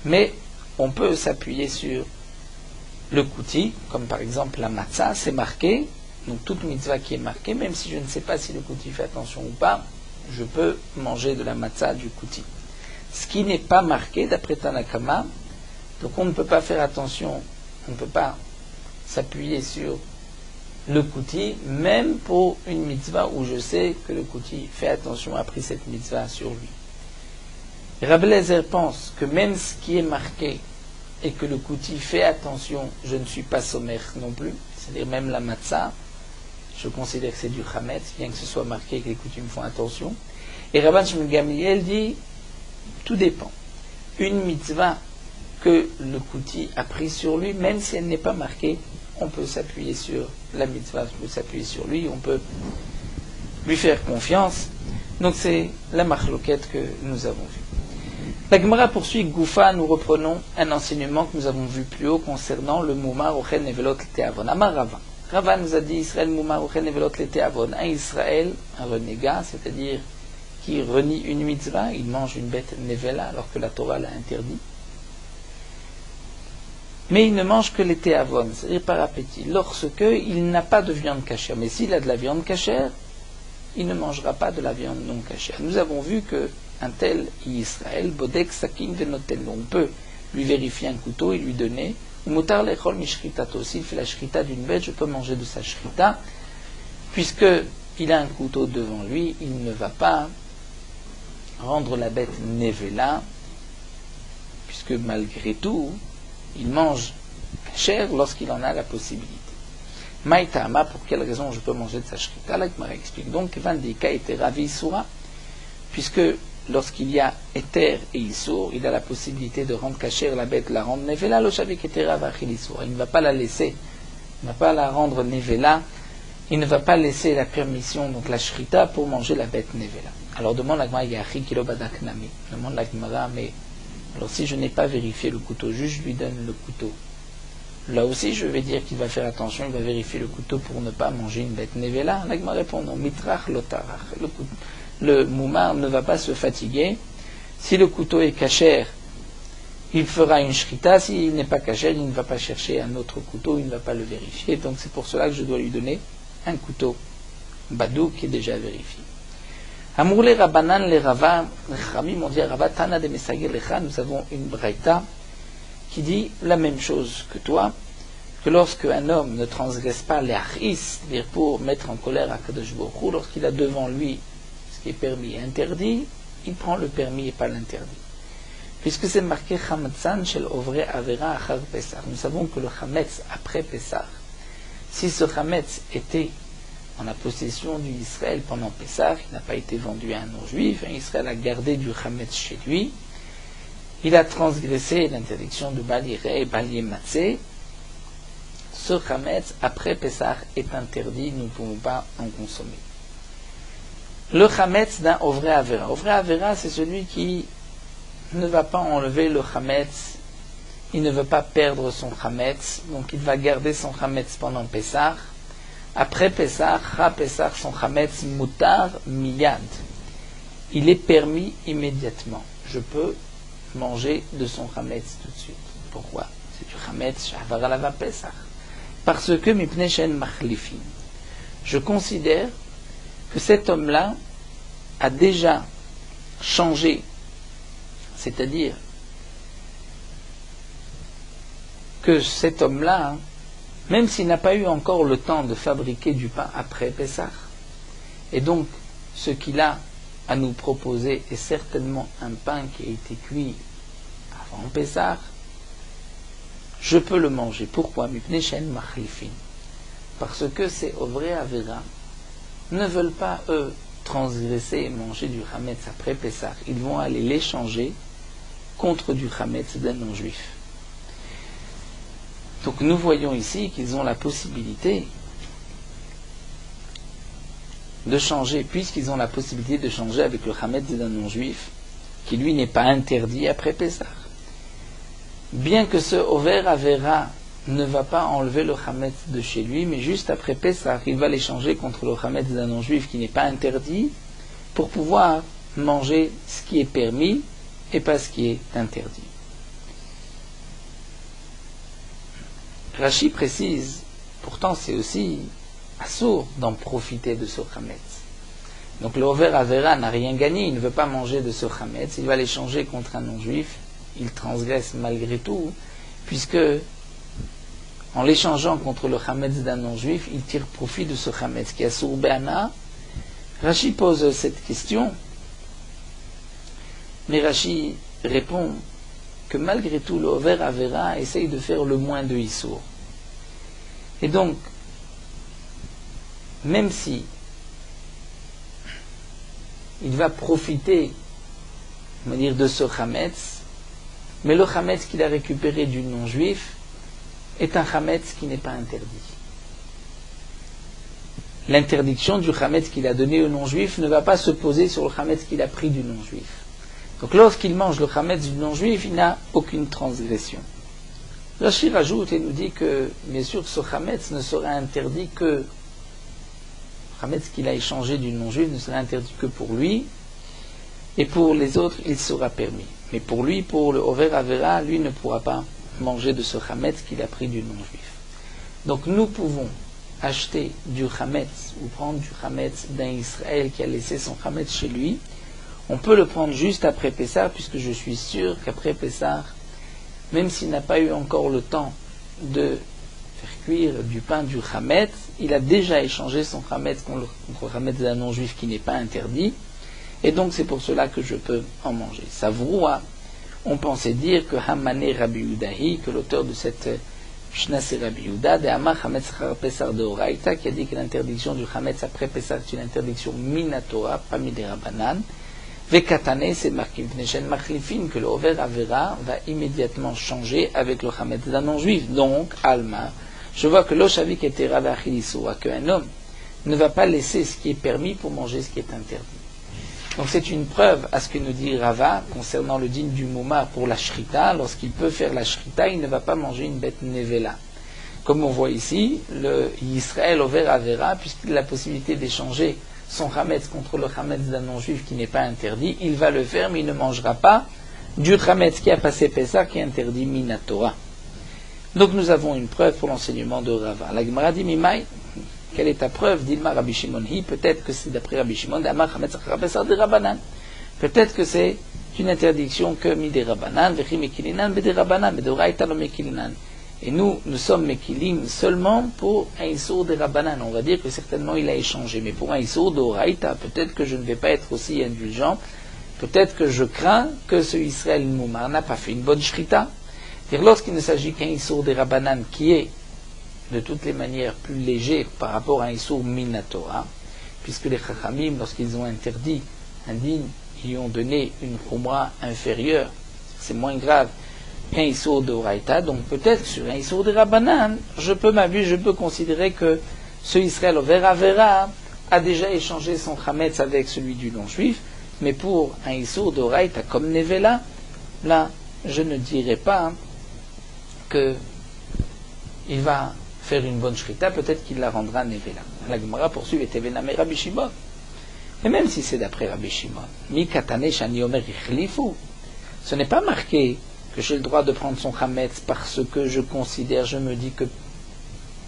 mais on peut s'appuyer sur le kouti, comme par exemple la matzah, c'est marqué, donc toute mitzvah qui est marquée, même si je ne sais pas si le kouti fait attention ou pas, je peux manger de la matzah du kouti. Ce qui n'est pas marqué, d'après Tanakama, donc on ne peut pas faire attention, on ne peut pas s'appuyer sur le kouti, même pour une mitzvah où je sais que le kouti fait attention, a pris cette mitzvah sur lui. Rabbi Eliezer pense que même ce qui est marqué et que le kouti fait attention, je ne suis pas sommaire non plus, c'est-à-dire même la matzah, je considère que c'est du chametz, bien que ce soit marqué que les coutumes font attention. Et Rabban Shimon Gamliel dit, tout dépend. Une mitzvah que le kouti a pris sur lui, même si elle n'est pas marquée, on peut s'appuyer sur la mitzvah, on peut s'appuyer sur lui, on peut lui faire confiance. Donc c'est la marloquette que nous avons vue. La Gemara poursuit Goufa, nous reprenons un enseignement que nous avons vu plus haut concernant le Moumar Ochel Nevelot Teavon. Amar Rava. Rava nous a dit Israël Moumar Ochel Nevelot Teavon. Un Israël, un renégat, c'est-à-dire qui renie une mitzvah, il mange une bête Nevela alors que la Torah l'a interdit. Mais il ne mange que les Teavon, c'est-à-dire par appétit, lorsque il n'a pas de viande cachère. Mais s'il a de la viande cachère, il ne mangera pas de la viande non cachère. Nous avons vu que un tel Israël, Bodek Sakin Venotel, on peut lui vérifier un couteau et lui donner. Mutar lechol mishritato, s'il fait la shrita d'une bête, je peux manger de sa shrita, puisque il a un couteau devant lui, il ne va pas rendre la bête nevela, puisque malgré tout, il mange cher lorsqu'il en a la possibilité. Maïtama, pour quelle raison je peux manger de sa shrita? La Gemara explique donc, Vandika était ravi soura, puisque lorsqu'il y a éther et issour, il a la possibilité de rendre cachère la bête, la rendre nevela, lo shavik etera vachil issour. Il ne va pas la laisser, il ne va pas la rendre nevela, il ne va pas laisser la permission, donc la shrita, pour manger la bête nevela. Alors demande la Gemara, yachi kilo badak nami. Demande la Gemara, mais alors si je n'ai pas vérifié le couteau, juste je lui donne le couteau. Là aussi, je vais dire qu'il va faire attention, il va vérifier le couteau pour ne pas manger une bête nevela. La Gemara répond non, mitrach lotarach. Le moumar ne va pas se fatiguer. Si le couteau est cachère, il fera une shrita. S'il n'est pas cachère, il ne va pas chercher un autre couteau, il ne va pas le vérifier. Donc c'est pour cela que je dois lui donner un couteau badou qui est déjà vérifié. Amour les Rabbanan, les Rava, les Chamim ont dit Rava Tana de Mesagir Lecha, nous avons une braïta qui dit la même chose que toi, que lorsque un homme ne transgresse pas les achis, c'est-à-dire pour mettre en colère à Kadosh Baruch Hu, lorsqu'il a devant lui ce qui est permis et interdit, il prend le permis et pas l'interdit. Puisque c'est marqué Chamatzan shel Ovre Avera Achar Pesach. Nous savons que le Chametz après Pesach, si ce Chametz était en la possession du Israël pendant Pesach, il n'a pas été vendu à un non-juif, Israël a gardé du Chametz chez lui, il a transgressé l'interdiction de Bal Yireh et Bal Yematzeh. Ce Chametz après Pesach est interdit, nous ne pouvons pas en consommer. Le Chametz d'un Ovre Avera. Ovre Avera, c'est celui qui ne va pas enlever le Chametz, il ne veut pas perdre son Chametz, donc il va garder son Chametz pendant Pesach. Après Pesach, Pesach, son Chametz mutar miyad. Il est permis immédiatement. Je peux manger de son Chametz tout de suite. Pourquoi? C'est du Chametz Shavar alava Pesach. Parce que mipnei shen machlifin. Je considère que cet homme-là a déjà changé, c'est-à-dire que cet homme-là, même s'il n'a pas eu encore le temps de fabriquer du pain après Pessah, et donc ce qu'il a à nous proposer est certainement un pain qui a été cuit avant Pessah, je peux le manger. Pourquoi? Parce que ces Ovre Avera ne veulent pas, eux, transgresser et manger du Chametz après Pessah. Ils vont aller l'échanger contre du Chametz d'un non-juif. Donc nous voyons ici qu'ils ont la possibilité de changer, puisqu'ils ont la possibilité de changer avec le Chametz d'un non-juif, qui lui n'est pas interdit après Pessah. Bien que ce Over Avera ne va pas enlever le Chametz de chez lui, mais juste après Pessah, il va l'échanger contre le Chametz d'un non-juif qui n'est pas interdit, pour pouvoir manger ce qui est permis et pas ce qui est interdit. Rashi précise, pourtant c'est aussi assourd d'en profiter de ce Chametz. Donc le Over Avera n'a rien gagné, il ne veut pas manger de ce Chametz, il va l'échanger contre un non-juif, il transgresse malgré tout, puisque en l'échangeant contre le chametz d'un non-juif, il tire profit de ce chametz qui est assour be'ana. Rashi pose cette question, mais Rashi répond que malgré tout, le Over Avera essaye de faire le moins de Issour. Et donc, même si il va profiter, on va dire, de ce chametz, mais le chametz qu'il a récupéré du non-juif est un chametz qui n'est pas interdit. L'interdiction du chametz qu'il a donné au non-juif ne va pas se poser sur le chametz qu'il a pris du non-juif. Donc lorsqu'il mange le chametz du non-juif, il n'a aucune transgression. Rashi rajoute et nous dit que, bien sûr, ce chametz ne sera interdit que, le chametz qu'il a échangé du non-juif ne sera interdit que pour lui, et pour les autres, il sera permis. Mais pour lui, pour le Over Avera, lui ne pourra pas manger de ce chametz qu'il a pris du non-juif. Donc nous pouvons acheter du chametz ou prendre du chametz d'un Israël qui a laissé son chametz chez lui. On peut le prendre juste après Pessah, puisque je suis sûr qu'après Pessah, même s'il n'a pas eu encore le temps de faire cuire du pain du chametz, il a déjà échangé son chametz contre le chametz d'un non-juif qui n'est pas interdit, et donc c'est pour cela que je peux en manger. Savroua, on pensait dire que Hamane Rabbi Yudahi, que l'auteur de cette Mishnah c'est Rabbi Yuda, de Amar Chametz Char Pesar de Oraita, qui a dit que l'interdiction du chametz après Pessah est une interdiction minatora, pas midérabanan. Vekatane, c'est marqué Machlifin, que le Over Avera va immédiatement changer avec le chametz d'un non-juif. Donc, Alma, je vois que l'Oshavik était Ravachilisoua, qu'un homme ne va pas laisser ce qui est permis pour manger ce qui est interdit. Donc c'est une preuve à ce que nous dit Rava concernant le din du Moumar pour la shrita. Lorsqu'il peut faire la shrita, il ne va pas manger une bête nevela. Comme on voit ici, le Yisraël Over Avera, puisqu'il a la possibilité d'échanger son chametz contre le chametz d'un non-juif qui n'est pas interdit, il va le faire, mais il ne mangera pas du chametz qui a passé Pessah, qui est interdit minatora. Donc nous avons une preuve pour l'enseignement de Rava. La Gemara dit Mimai, quelle est ta preuve? Dilma Rabbi Shimon hi, peut-être que c'est d'après Rabbi Shimon, d'Amar chametz achar pesar de Rabbanan. Peut-être que c'est une interdiction que mi de Rabbanan, vechi mekilinan be de Rabbanan, be de Oraita lo mekilinan. Et nous sommes mekilim seulement pour un Issour de Rabbanan. On va dire que certainement il a échangé. Mais pour un Issour de Oraita, peut-être que je ne vais pas être aussi indulgent. Peut-être que je crains que ce Israël Moumar n'a pas fait une bonne shrita. C'est-à-dire lorsqu'il ne s'agit qu'un Issour de Rabbanan qui est de toutes les manières plus léger par rapport à un Issour Minatora, puisque les Chachamim, lorsqu'ils ont interdit un din, ils lui ont donné une khumra inférieure. C'est moins grave qu'un Issour de Oraita, donc peut-être sur un Issour de Rabbanan, je peux considérer que ce Israël Over Avera a déjà échangé son chametz avec celui du non-juif, mais pour un Issour de Oraita comme Nevela, là, je ne dirais pas que il va faire une bonne shrita, peut-être qu'il la rendra Nevela. La Gemara poursuit et Tevename Rabbi Shimon. Et même si c'est d'après Rabbi Shimon, Mi katane shani omer ichlifu, ce n'est pas marqué que j'ai le droit de prendre son chametz parce que je considère, je me dis que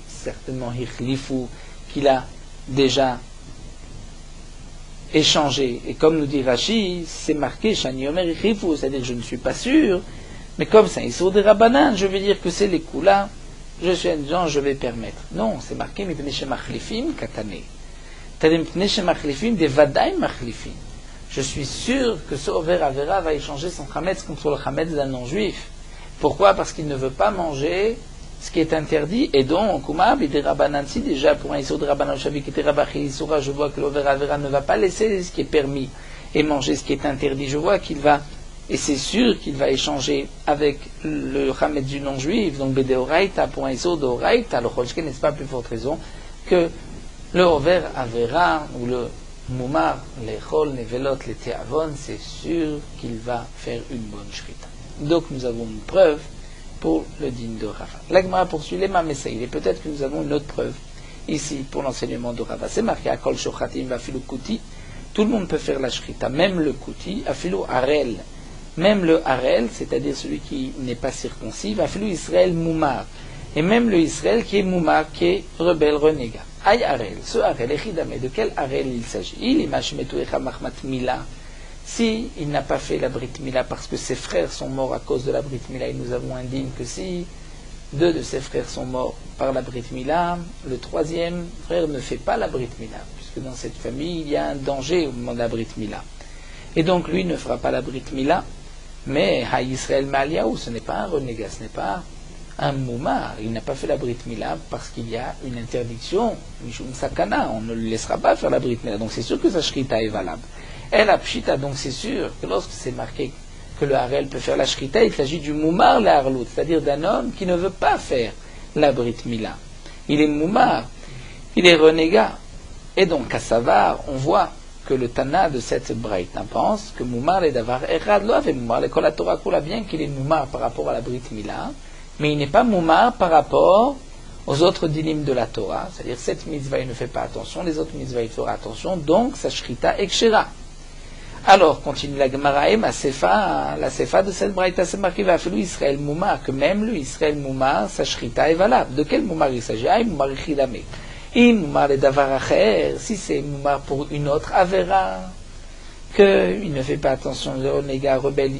certainement ichlifu, qu'il a déjà échangé. Et comme nous dit Rashi, c'est marqué shani omer ichlifu, c'est-à-dire que je ne suis pas sûr, mais comme c'est un Issour de Rabbanan, je vais dire que c'est les coups là, je suis un gens, je vais permettre. Non, c'est marqué mipnei shemachlifim katane. C'est-à-dire mipnei shemachlifim de vadaï machlifim. Je suis sûr que ce Over Avera va échanger son chametz contre le chametz d'un non-juif. Pourquoi? Parce qu'il ne veut pas manger ce qui est interdit. Et donc, si déjà pour un Issour de Rabbanan Shavik était Rabachi Issoura, je vois que l'Over Avera ne va pas laisser ce qui est permis et manger ce qui est interdit. Je vois qu'il va, et c'est sûr qu'il va échanger avec le chametz du non-juif, donc Bede Oraita, pour un Issour de Oraita, le Cholchke, n'est-ce pas plus forte raison que le Over Avera ou le Moumar, les Chol, les Velot, les Teavon, c'est sûr qu'il va faire une bonne shrita. Donc nous avons une preuve pour le din de Rava. L'Agmara poursuit les Mamessaïd, et peut-être que nous avons une autre preuve ici pour l'enseignement de Rava. C'est marqué à Kol Shochatim Vafilu Kuti, tout le monde peut faire la shrita, même le Kuti, Afilu Harel, même le Harel, c'est-à-dire celui qui n'est pas circoncis, Vafilu Israël Moumar, et même le Israël qui est Moumar, qui est rebelle, renégat. Aïe Harel, ce Harel, Echidame, de quel Harel il s'agit? Il est Mashmetu Echa Mahmat Mila. Si il n'a pas fait la Brit Mila parce que ses frères sont morts à cause de la Brit Mila, et nous avons un digne que si 2 de ses frères sont morts par la Brit Mila, le 3e frère ne fait pas la Brit Mila, puisque dans cette famille, il y a un danger au moment de la Brit Mila. Et donc, lui ne fera pas la Brit Mila, mais Ha Yisrael Ma'aliyahu, ce n'est pas un renégat, ce n'est pas un moumar. Il n'a pas fait la Brit Mila parce qu'il y a une interdiction, Mishum Sakana, on ne le laissera pas faire la Brit Mila. Donc, c'est sûr que sa shrita est valable. Et la Pshita, donc c'est sûr que lorsque c'est marqué que le Harel peut faire la shrita, il s'agit du moumar le Harlout, c'est-à-dire d'un homme qui ne veut pas faire la Brit Mila. Il est moumar, il est renégat. Et donc, à Savar, on voit que le Tana de cette Braïta pense que moumar le davar erad lo ave moumar le kol Torah kula, bien qu'il est moumar par rapport à la Brit Mila, mais il n'est pas moumar par rapport aux autres dinim de la Torah, c'est-à-dire cette mitzvah il ne fait pas attention, les autres mitzvahs il fera attention, donc sa shrita ekshera. Alors, continue la Gemara, la sefa de cette Braïta, c'est marqué Vafelu Israël moumar, que même le Israël moumar, sa shrita est valable. De quel moumar il s'agit? Moumar ichidame. Moumar le davar acher, si c'est moumar pour une autre avera, qu'il ne fait pas attention, le onéga rebelle,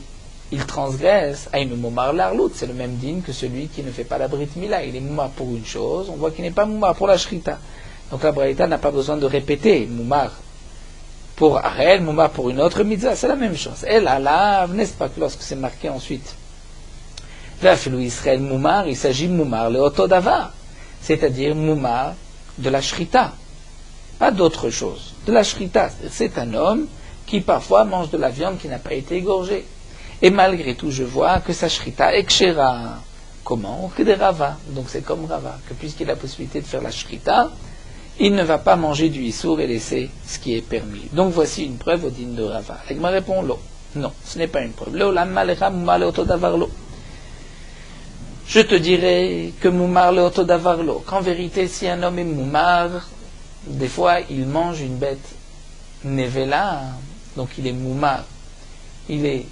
il transgresse, moumar l'arlout, c'est le même din que celui qui ne fait pas la Brit Mila. Il est moumar pour une chose, on voit qu'il n'est pas moumar pour la shrita. Donc la Braïta n'a pas besoin de répéter moumar pour Arel, moumar pour une autre mitzvah, c'est la même chose. Et là, n'est-ce pas que lorsque c'est marqué ensuite, Vafelu Israël moumar, il s'agit moumar le otodavar, c'est-à-dire moumar de la shrita, pas d'autre chose, de la shrita. C'est un homme qui parfois mange de la viande qui n'a pas été égorgée. Et malgré tout, je vois que sa shrita ekshera. Comment? Que des Rava. Donc c'est comme Rava, que puisqu'il a la possibilité de faire la shrita, il ne va pas manger du issour et laisser ce qui est permis. Donc voici une preuve au din de Rava. L'Agma répond lo. Non, ce n'est pas une preuve. Lo lam malecha moumar le otodavar lo. Je te dirais que moumar le otodavar lo. Qu'en vérité, si un homme est moumar, des fois il mange une bête nevela, donc il est moumar, il est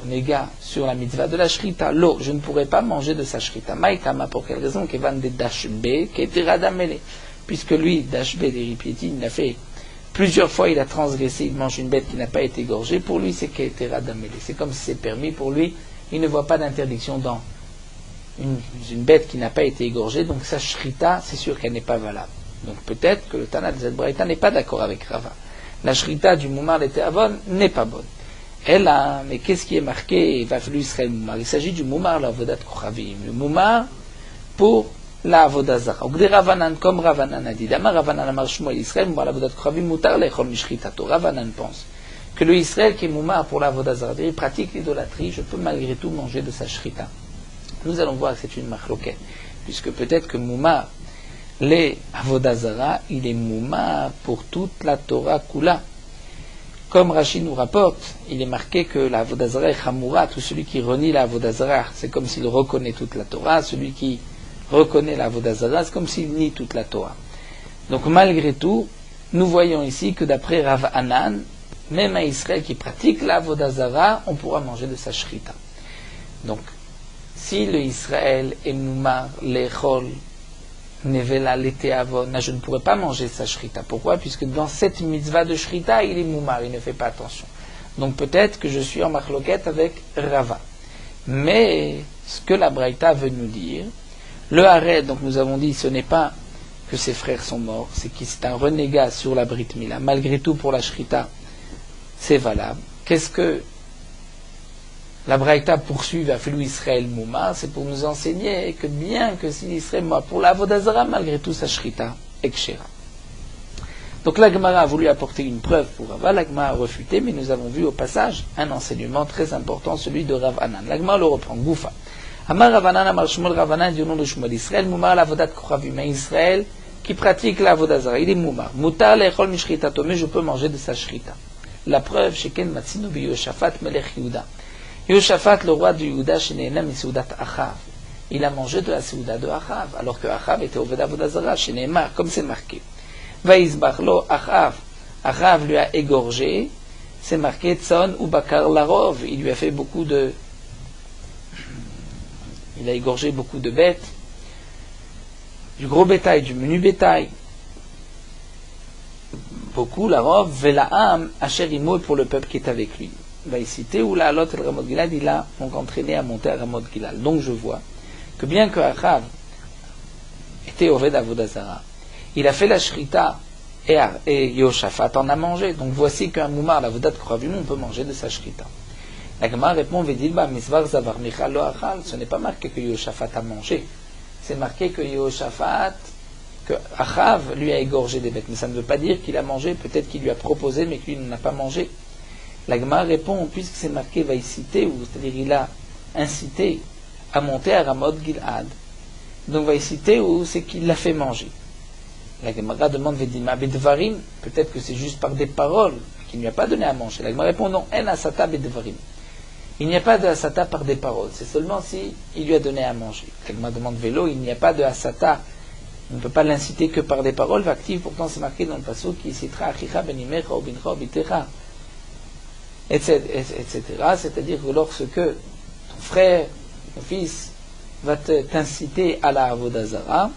néga sur la mitzvah de la shrita. Lo, je ne pourrais pas manger de sa shrita. Maïkama, pour quelle raison? Kevan de dashbe, keteradamele. Puisque lui, dashbe, d'Eripieti, il l'a fait plusieurs fois, il a transgressé, il mange une bête qui n'a pas été égorgée. Pour lui, c'est keteradamele. C'est comme si c'est permis. Pour lui, il ne voit pas d'interdiction dans une bête qui n'a pas été égorgée. Donc sa shrita, c'est sûr qu'elle n'est pas valable. Donc peut-être que le Tana de cette Braïta n'est pas d'accord avec Rava. La shrita du moumar de Te'avon n'est pas bonne. Elle a, mais qu'est-ce qui est marqué? Vafelu Israël moumar. Il s'agit du moumar, la avodat kochavim. Le moumar pour la avodazara. Ou Ravanan, comme Ravanan a dit. Dama Ravanan amar Shmuel Israël moumar la avodat kochavim mutar lechol mishritato. Ravanan pense que le Israël qui est moumar pour la avodazara, il pratique l'idolâtrie, je peux malgré tout manger de sa shrita. Nous allons voir que c'est une machloket, puisque peut-être que moumar, les avodazara, il est moumar pour toute la Torah kula. Comme Rashi nous rapporte, il est marqué que la Avodazara est Chamoura, tout celui qui renie la Avodazara, c'est comme s'il reconnaît toute la Torah, celui qui reconnaît la Avodazara, c'est comme s'il nie toute la Torah. Donc malgré tout, nous voyons ici que d'après Rav Hanan, même à Israël qui pratique la Avodazara, on pourra manger de sa shrita. Donc, si le Israël est moumar, l'echol, nevela, l'été avon, je ne pourrais pas manger sa shrita. Pourquoi? Puisque dans cette mitzvah de shrita, il est moumar, il ne fait pas attention. Donc peut-être que je suis en machloket avec Rava. Mais ce que la Braïta veut nous dire, le Harel, donc nous avons dit, ce n'est pas que ses frères sont morts, c'est qu'il c'est un renégat sur la Brit Mila. Malgré tout, pour la shrita, c'est valable. Qu'est-ce que la Braïta poursuit Vafelu Israël moumar? C'est pour nous enseigner que bien que si Israël moumar pour la Avodazara, malgré tout sa shrita ekshera. Donc la Gemara a voulu apporter une preuve pour Rava, la Gemara a refuté, mais nous avons vu au passage un enseignement très important, celui de Rav Hanan. La Gemara le reprend, Goufa. Amar Rav Hanan, Amar Shmuel, Rav Hanan, du nom de Shmuel, Israël moumar l'avodat kochavim, mais Israël qui pratique la Avodazara, il est moumar. Mutar lechol mishritato, mais je peux manger de sa shrita. La preuve, Sheken Matzino bi Yoshafat melech Yehuda. Yoshafat, le roi de Yehuda, Sheneena misoudat Achav. Il a mangé de la souda de Achav, alors que Achav était au Veda Vodazara, Sheneemar, comme c'est marqué. Vaïsbach lo Achav. Achav lui a égorgé, c'est marqué Tzon ou Bakar Larov. Il lui a fait beaucoup de. Il a égorgé beaucoup de bêtes, du gros bétail, du menu bétail. Beaucoup, Larov, Velaam, Asher Imo, pour le peuple qui est avec lui. Va y citer où là l'autre Ramot Gilad, il a donc entraîné à monter à Ramot Gilad. Donc je vois que bien que Achav était Oved Avodah Zara, il a fait la shrita et Yehoshaphat en a mangé. Donc voici qu'un moumar, la Vodat Krovim, on peut manger de sa shrita. La Gemara répond, Vedilba, Misvar Zavar Michal Lo Achal, ce n'est pas marqué que Yehoshaphat a mangé. C'est marqué que Yehoshaphat, que Achav lui a égorgé des bêtes. Mais ça ne veut pas dire qu'il a mangé, peut-être qu'il lui a proposé, mais qu'il n'a pas mangé. La Gemara répond, puisque c'est marqué Vaïcité, c'est-à-dire il a incité à monter à Ramot Gilad. Donc Vaïcité, c'est qu'il l'a fait manger. La Gemara demande Vedima Bedvarim, peut-être que c'est juste par des paroles qu'il ne lui a pas donné à manger. La Gemara répond non, En Asata Bedvarim. Il n'y a pas de Asata par des paroles, c'est seulement si il lui a donné à manger. La Gemara demande Vélo, il n'y a pas de Asata, on ne peut pas l'inciter que par des paroles actives, pourtant c'est marqué dans le pasuk qui citera Achicha benimecha ou bincha ou bitecha, etc. C'est-à-dire que lorsque ton frère, ton fils, va t'inciter à la Avodah Zara,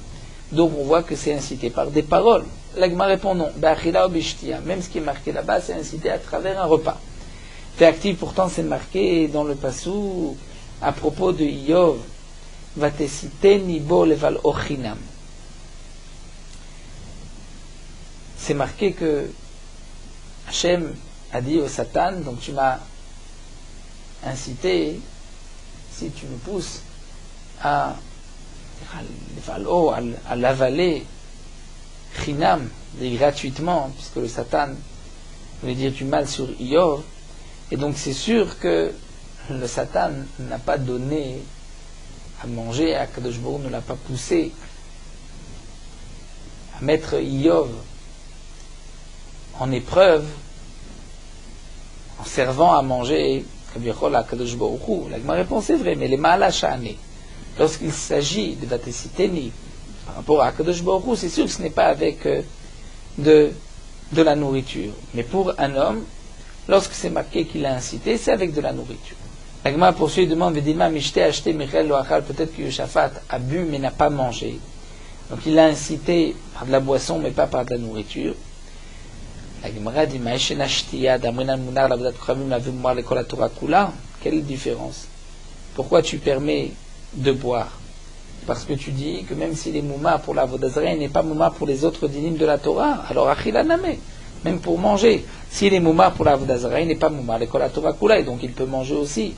donc on voit que c'est incité par des paroles. La Gemara répond non. Même ce qui est marqué là-bas, c'est incité à travers un repas. Fait actif, pourtant, c'est marqué dans le passou à propos de Iyov. Vatesite nibo leval ochinam. C'est marqué que Hachem a dit au Satan, donc tu m'as incité, si tu me pousses à l'avaler chinam, gratuitement, puisque le Satan voulait dire du mal sur Iyov, et donc c'est sûr que le Satan n'a pas donné à manger, à Kadosh Baruch Hu ne l'a pas poussé à mettre Iyov en épreuve en servant à manger à Kadosh Baruch Hu. La réponse est vraie, mais les Ma'ala Sha'ane, lorsqu'il s'agit de Vatesiteni par rapport à Kadosh Baruch Hu, c'est sûr que ce n'est pas avec de la nourriture. Mais pour un homme, lorsque c'est marqué qu'il a incité, c'est avec de la nourriture. La Gemara poursuit et demande Vedilma Mishte acheté Michel lo achal, peut-être que Yehoshaphat a bu mais n'a pas mangé. Donc il l'a incité par de la boisson mais pas par de la nourriture. La Gemara dit Maïshena Shtiya d'Amrinan Munar la Vodat Kravim la Vumar le Kol Torah Kula. Quelle différence? Pourquoi tu permets de boire? Parce que tu dis que même s'il est mouma pour la Avodah Zara, il n'est pas mouma pour les autres dinim de la Torah. Alors Achila Name, même pour manger. S'il est mouma pour la Avodah Zara, il n'est pas mouma l'école à Torah Kula, et donc il peut manger aussi.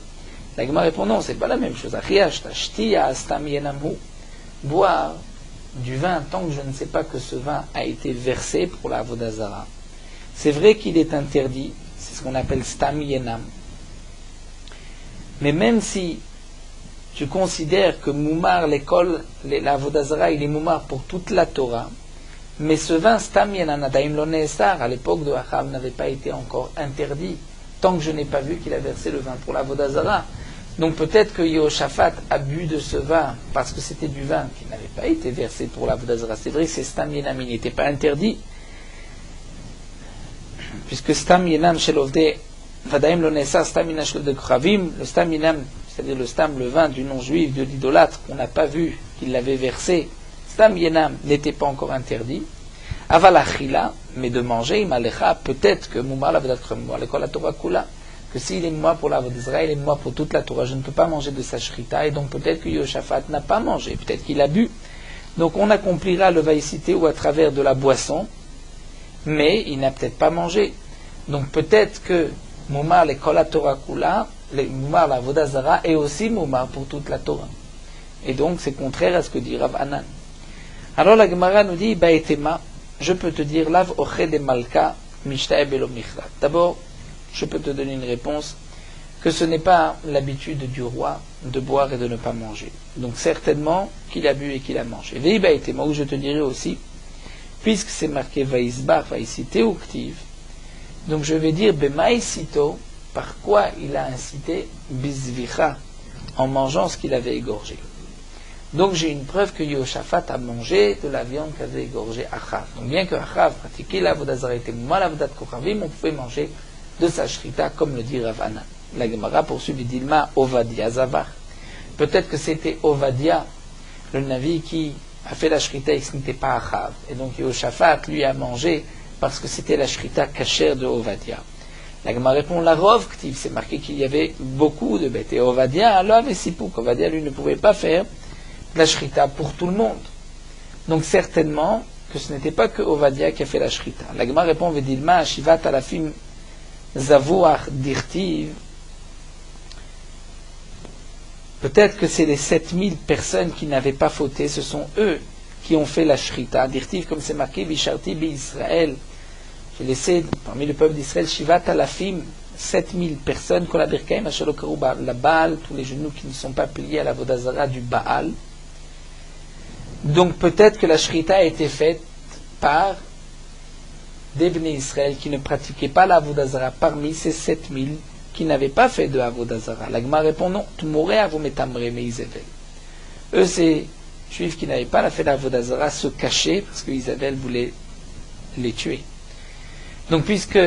La Gemara répond non, c'est pas la même chose. Boire du vin tant que je ne sais pas que ce vin a été versé pour la Avodah Zara. C'est vrai qu'il est interdit, c'est ce qu'on appelle stam yenam. Mais même si tu considères que moumar l'école, la Avodah Zara, il est moumar pour toute la Torah, mais ce vin stam yenam nadaim lo ne'esar à l'époque de Achav n'avait pas été encore interdit tant que je n'ai pas vu qu'il a versé le vin pour la Avodah Zara. Donc peut-être que Yehoshaphat a bu de ce vin parce que c'était du vin qui n'avait pas été versé pour la Avodah Zara. C'est vrai que c'est stam yenam, il n'était pas interdit, puisque stam yenam shel ovdei vadaim lo ne'esar stam yenam shel ovdei kravim, le stam yenam, c'est-à-dire le stam, le vin du non-juif, de l'idolâtre, qu'on n'a pas vu qu'il l'avait versé, stam yenam n'était pas encore interdit. Aval achila, mais de manger, imalecha, peut-être que moumar la vodat kravim, l'école la Torah kula, que s'il est moi pour la Avodah Zara, il est moi pour toute la Torah, je ne peux pas manger de sa shrita, et donc peut-être que Yehoshaphat n'a pas mangé, peut-être qu'il a bu. Donc on accomplira le vaïcité ou à travers de la boisson, mais il n'a peut-être pas mangé. Donc peut-être que moumar l'école la Torah kula, moumar la Avodah Zara est aussi moumar pour toute la Torah. Et donc c'est contraire à ce que dit Rav Hanan. Alors la Gemara nous dit, Baetema, je peux te dire, Lav oche de malka, mishtae belo michlat. D'abord, je peux te donner une réponse, que ce n'est pas l'habitude du roi de boire et de ne pas manger. Donc certainement qu'il a bu et qu'il a mangé. Vei Baetema, où je te dirai aussi, puisque c'est marqué Vaisbar, Vaisite ou Ktiv, donc je vais dire, Bemaïsito, par quoi il a incité Bizvicha, en mangeant ce qu'il avait égorgé. Donc j'ai une preuve que Yehoshaphat a mangé de la viande qu'avait égorgé Achav. Donc bien que Achav pratiquait la Avodah Zara était mal la Avodat Kochavim, on pouvait manger de sa shrita, comme le dit Rav Hanan. La Gemara poursuit Dilma Ovadia Zavar. Peut-être que c'était Ovadia, le Navi, qui a fait la shrita et que ce n'était pas Achav. Et donc Yehoshaphat lui a mangé parce que c'était la shrita cachère de Ovadia. La Gemara répond la Rov Ktiv, c'est marqué qu'il y avait beaucoup de bêtes. Et Ovadia, alors avait Sipouk. Ovadia lui ne pouvait pas faire la shrita pour tout le monde. Donc certainement que ce n'était pas que Ovadia qui a fait la shrita. La Gemara répond Vedilma Shivat Alafim Zavuach Dirtiv. Peut-être que c'est les 7000 personnes qui n'avaient pas fauté, ce sont eux qui ont fait la shrita. Dirtiv, comme c'est marqué, Bisharti Bi Israël. J'ai laissé parmi le peuple d'Israël Shivat Alafim, 7000 personnes, Kol Abirkaim, Ashalokaru la Baal, tous les genoux qui ne sont pas pliés à la Vodazara du Baal. Donc peut-être que la shrita a été faite par des Bnei Israël qui ne pratiquaient pas la Vodazara parmi ces 7000 qui n'avaient pas fait de Avodazara. La Gemara répond non, tu mourrais à vous metamre Isabel. Eux, ces juifs qui n'avaient pas fait la Avodazara se cachaient parce que Isabelle voulait les tuer. Donc puisque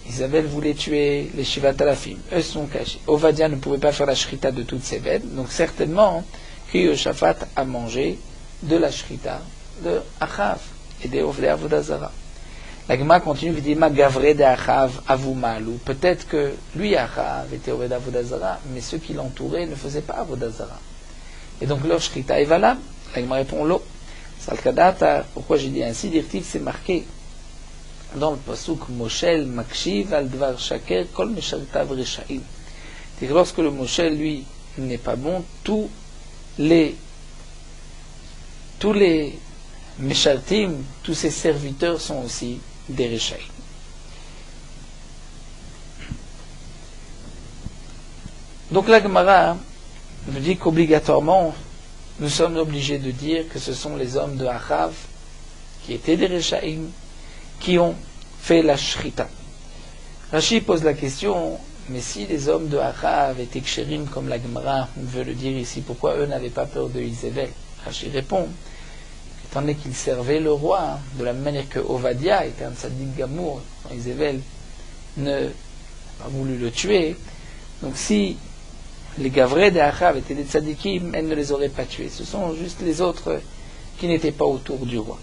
Isabelle voulait tuer les Shivat Alafim, eux se sont cachés. Ovadia ne pouvait pas faire la shrita de toutes ces bêtes, donc certainement que Yoshaphat a mangé de la shrita de Achav et des Ovdei Avodazara. La Gemara continue, dit ma gavre de Achav avumalu. Peut-être que lui, Achav, était Ovdei Avodazara, mais ceux qui l'entouraient ne faisaient pas Avodazara. Et donc leur shrita est valable. La Gemara répond lo. Salkadata, pourquoi j'ai dit ainsi, dirtiv, c'est marqué dans le pasuk Moshel Makshiv al Dvar Shaker Kol Meshartav Reshaim. C'est que lorsque le Moshel, lui, n'est pas bon, tous les Meshartim, tous ses serviteurs sont aussi des Reshaim. Donc la Gemara nous dit qu'obligatoirement, nous sommes obligés de dire que ce sont les hommes de Achav, qui étaient des Reshaim, qui ont fait la shrita. Rashi pose la question, mais si les hommes de Achav étaient kshérim, comme la Gemara veut le dire ici, pourquoi eux n'avaient pas peur de Isabelle? Rashi répond, étant donné qu'ils servaient le roi, de la même manière que Ovadia était un tzaddik gamour, quand Isabelle n'a pas voulu le tuer, donc si les gavrés de Achav étaient des tzaddikim, elle ne les aurait pas tués. Ce sont juste les autres qui n'étaient pas autour du roi.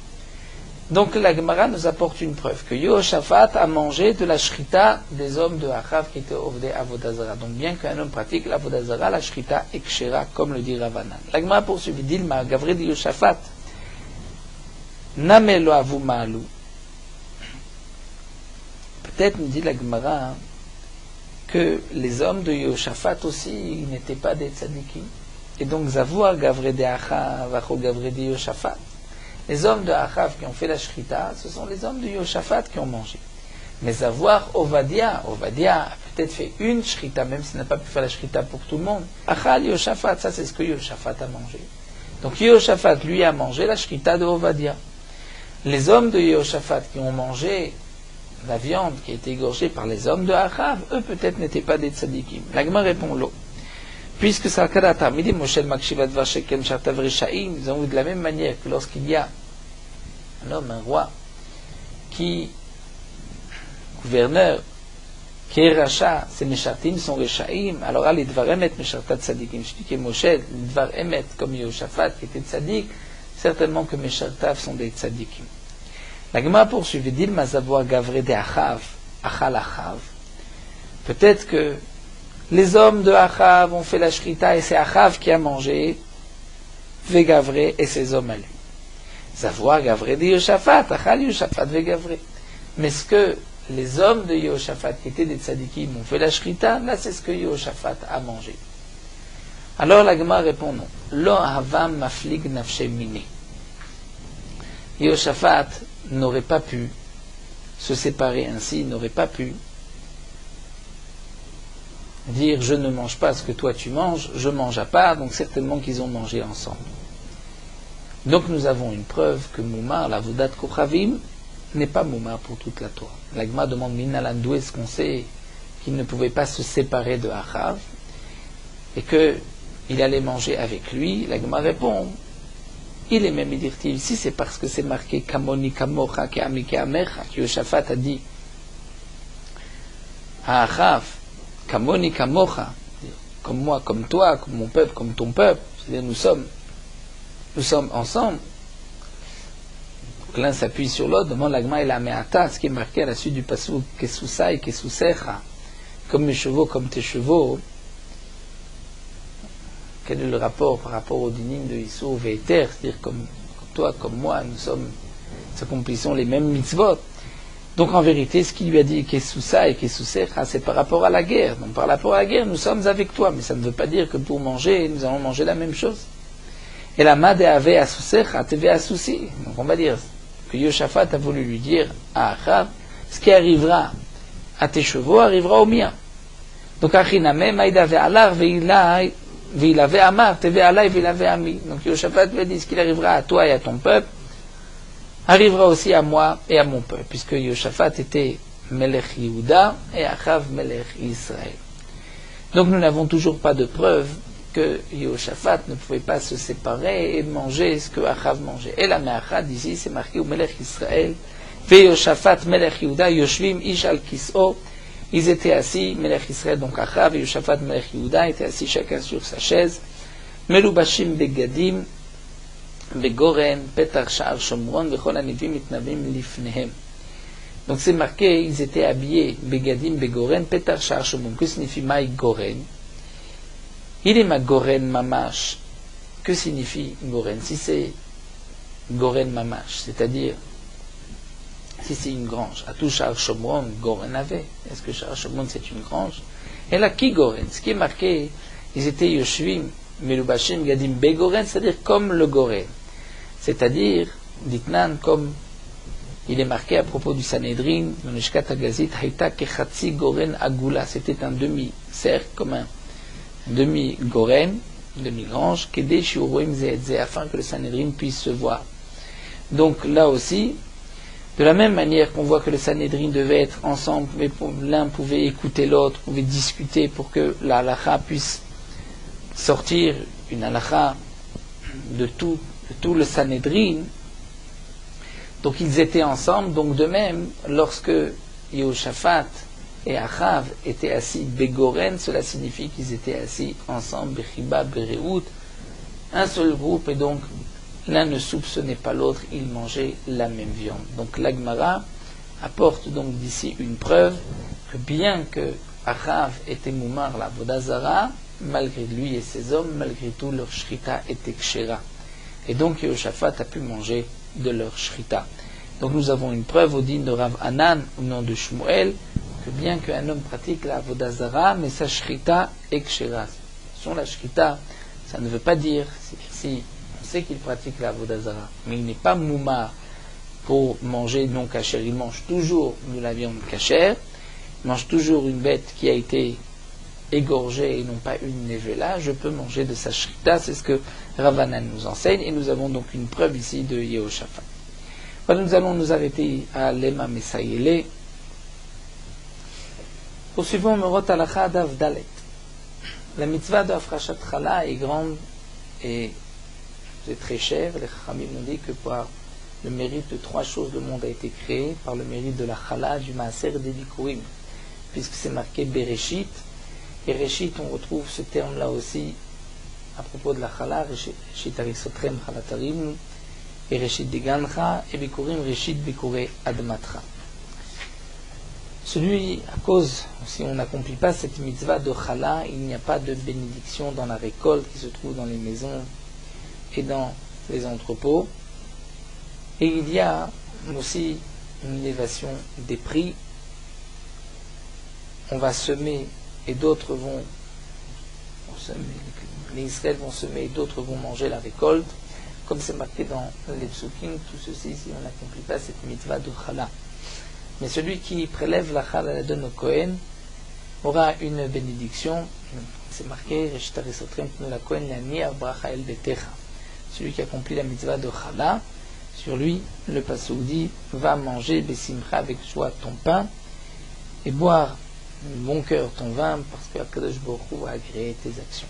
Donc la Gemara nous apporte une preuve que Yehoshaphat a mangé de la shrita des hommes de Achav qui étaient Ovdei Avodazara. Donc bien qu'un homme pratique l'Avodazara, la shrita est kshera, comme le dit Ravanan. La Gemara poursuit, Dilma, Gavré de Yehoshaphat, Namelo avumalu. Peut-être nous dit la Gemara que les hommes de Yehoshaphat aussi n'étaient pas des tzadikim. Et donc Zavua Gavré de Achav, Achol Gavré de Yehoshaphat. Les hommes de Achav qui ont fait la shrita, ce sont les hommes de Yehoshaphat qui ont mangé. Mais avoir Ovadia a peut-être fait une shrita, même s'il n'a pas pu faire la shrita pour tout le monde. Achal Yehoshaphat, ça c'est ce que Yehoshaphat a mangé. Donc Yehoshaphat, lui, a mangé la shrita de Ovadia. Les hommes de Yehoshaphat qui ont mangé la viande qui a été égorgée par les hommes de Achav, eux peut-être n'étaient pas des tzadikim. L'Agma répond l'eau. Puisque ça kadata, midi Moshel Makshivat Vashekem Shartav Reshaim, nous avons vu de la même manière que lorsqu'il y a un homme, un roi, gouverneur, qui est Racha, ces Meshartim sont Reshaim, alors à l'Idvar Emet Meshartat Tzadikim, je dis que Moshel, l'Idvar Emet comme Yehoshaphat qui était Tzadik, certainement que Meshartav sont des Tzadikim. La Gemara poursuit, dit le Mazavoa Gavré de Achav, Achal Achav. Peut-être que les hommes de Achav ont fait la shrita et c'est Achav qui a mangé, Vegavré et ses hommes à lui. Zavoa Gavré de Yehoshaphat, Achal Yehoshaphat Vegavré. Mais est-ce que les hommes de Yehoshaphat qui étaient des tzadikim ont fait la shrita? Là, c'est ce que Yehoshaphat a mangé. Alors la Gemara répond non. Lo havam maflig nafshe mini. Yehoshaphat n'aurait pas pu se séparer ainsi, n'aurait pas pu dire je ne mange pas ce que toi tu manges, je mange à part, donc certainement qu'ils ont mangé ensemble. Donc nous avons une preuve que Moumar, la Vodat Kochavim, n'est pas Moumar pour toute la Torah. L'Agma demande Minalan, d'où est-ce qu'on sait qu'il ne pouvait pas se séparer de Achav et qu'il allait manger avec lui. L'Agma répond il est même dirti ici, c'est parce que c'est marqué Kamoni Kamocha Keami Keamecha, que Yehoshaphat a dit à Achav Kamoni Kamocha, comme moi, comme toi, comme mon peuple, comme ton peuple, c'est-à-dire nous sommes ensemble. Donc l'un s'appuie sur l'autre, demande l'Agma et la Meata, ce qui est marqué à la suite du pasuk Kesusai, Kesusecha, comme mes chevaux, comme tes chevaux. quel est le rapport par rapport au dinim de Issour Ve'eter, c'est-à-dire comme toi, comme moi, nous accomplissons les mêmes mitzvot. Donc en vérité, ce qu'il lui a dit Kesoussa et Kesousecha, c'est par rapport à la guerre. Donc par rapport à la guerre, nous sommes avec toi, mais ça ne veut pas dire que pour manger, nous allons manger la même chose. Et la Made avait Asousecha, teve Asousi. Donc on va dire que Yoshaphat a voulu lui dire à Achav, ce qui arrivera à tes chevaux arrivera au mien. Donc Achiname, Maïda ve'alar ve'il avait amar, teve alay ve'il avait ami. Donc Yoshaphat lui a dit ce qu'il arrivera à toi et à ton peuple, arrivera aussi à moi et à mon peuple, puisque Yoshaphat était Melech Yehuda et Achav Melech Israël. Donc nous n'avons toujours pas de preuve que Yoshaphat ne pouvait pas se séparer et manger ce que Achav mangeait. Et la Me'achad ici, c'est marqué au Melech Israël, Ve Yoshaphat Melech Yehuda, Yoshvim Ish al Kis'o, ils étaient assis, Melech Israël, donc Achav et Yoshaphat Melech Yehuda étaient assis chacun sur sa chaise, Melubashim Begadim, Begoren, Petar Sha'ar Shomron, Vechol Anivim Mitnavim Lifnehem. Donc c'est marqué, ils étaient habillés, Begadim, Begoren, Petar Sha'ar Shomron. Que signifie Maï Goren? Il est ma Goren Mamash. Que signifie Goren? Si c'est Goren Mamash, c'est-à-dire, si c'est une grange, à tout Sha'ar Shomron, Goren avait. Est-ce que Sha'ar Shomron c'est une grange? Et là, qui Goren? Ce qui est marqué, ils étaient Yoshvim, Melubashim, Gadim, Begoren, c'est-à-dire comme le Goren. C'est-à-dire, Ditnan, comme il est marqué à propos du Sanhedrin, dans le Shkat Agazit, Haïta Kechatsi Goren Agula, c'était un demi-cercle, comme un demi-Goren, demi-grange, Kede Shiuroim Zeedze, afin que le Sanhedrin puisse se voir. Donc là aussi, de la même manière qu'on voit que le Sanhedrin devait être ensemble, l'un pouvait écouter l'autre, pouvait discuter pour que la halakha puisse sortir une halakha de tout le Sanhedrin, donc ils étaient ensemble. Donc de même, lorsque Yehoshaphat et Achav étaient assis Begoren, cela signifie qu'ils étaient assis ensemble, Bechiba, Bereout, un seul groupe, et donc l'un ne soupçonnait pas l'autre, ils mangeaient la même viande. Donc l'Agmara apporte donc d'ici une preuve que bien que Achav était Moumar la Vodazara, malgré lui et ses hommes, malgré tout leur shrita était kshera. Et donc Yehoshaphat a pu manger de leur shrita. Donc nous avons une preuve au din de Rav Hanan au nom de Shmuel que bien qu'un homme pratique la Vodazara, mais sa shrita est kshera. Son la shrita, ça ne veut pas dire, si on sait qu'il pratique la Vodazara, mais il n'est pas moumar pour manger non kasher, il mange toujours de la viande kasher, il mange toujours une bête qui a été égorgée et non pas une nevela, je peux manger de sa shrita, c'est ce que Rav Hanan nous enseigne, et nous avons donc une preuve ici de Yehoshaphat. Voilà, nous allons nous arrêter à Lema Mesayele. Poursuivons Merot Halacha Dav Dalet. La mitzvah de Afrashat Chala est grande et c'est très cher. Les Chachamim ont dit que par le mérite de 3 choses, le monde a été créé, par le mérite de la Chala, du Maaser, des Bikurim, puisque c'est marqué Bereshit. Et Reshit, on retrouve ce terme-là aussi à propos de la Chala, Reshit Arisotrem Chalatarim, et Reshit Degancha, et Bikurim, Reshit Bikure Admatra. Celui, à cause, si on n'accomplit pas cette mitzvah de Chala, il n'y a pas de bénédiction dans la récolte qui se trouve dans les maisons et dans les entrepôts. Et il y a aussi une élévation des prix. On va semer et d'autres vont semer, les Israël vont semer et d'autres vont manger la récolte. Comme c'est marqué dans les psukim, tout ceci, si on n'accomplit pas cette mitzvah de Chala. Mais celui qui prélève la Chala la donne au Kohen aura une bénédiction. C'est marqué, celui qui accomplit la mitzvah de Chala, sur lui, le pasuk dit, va manger besimcha avec joie ton pain et boire de bon cœur ton vin parce que Akadosh Baruch Hu va agréer tes actions.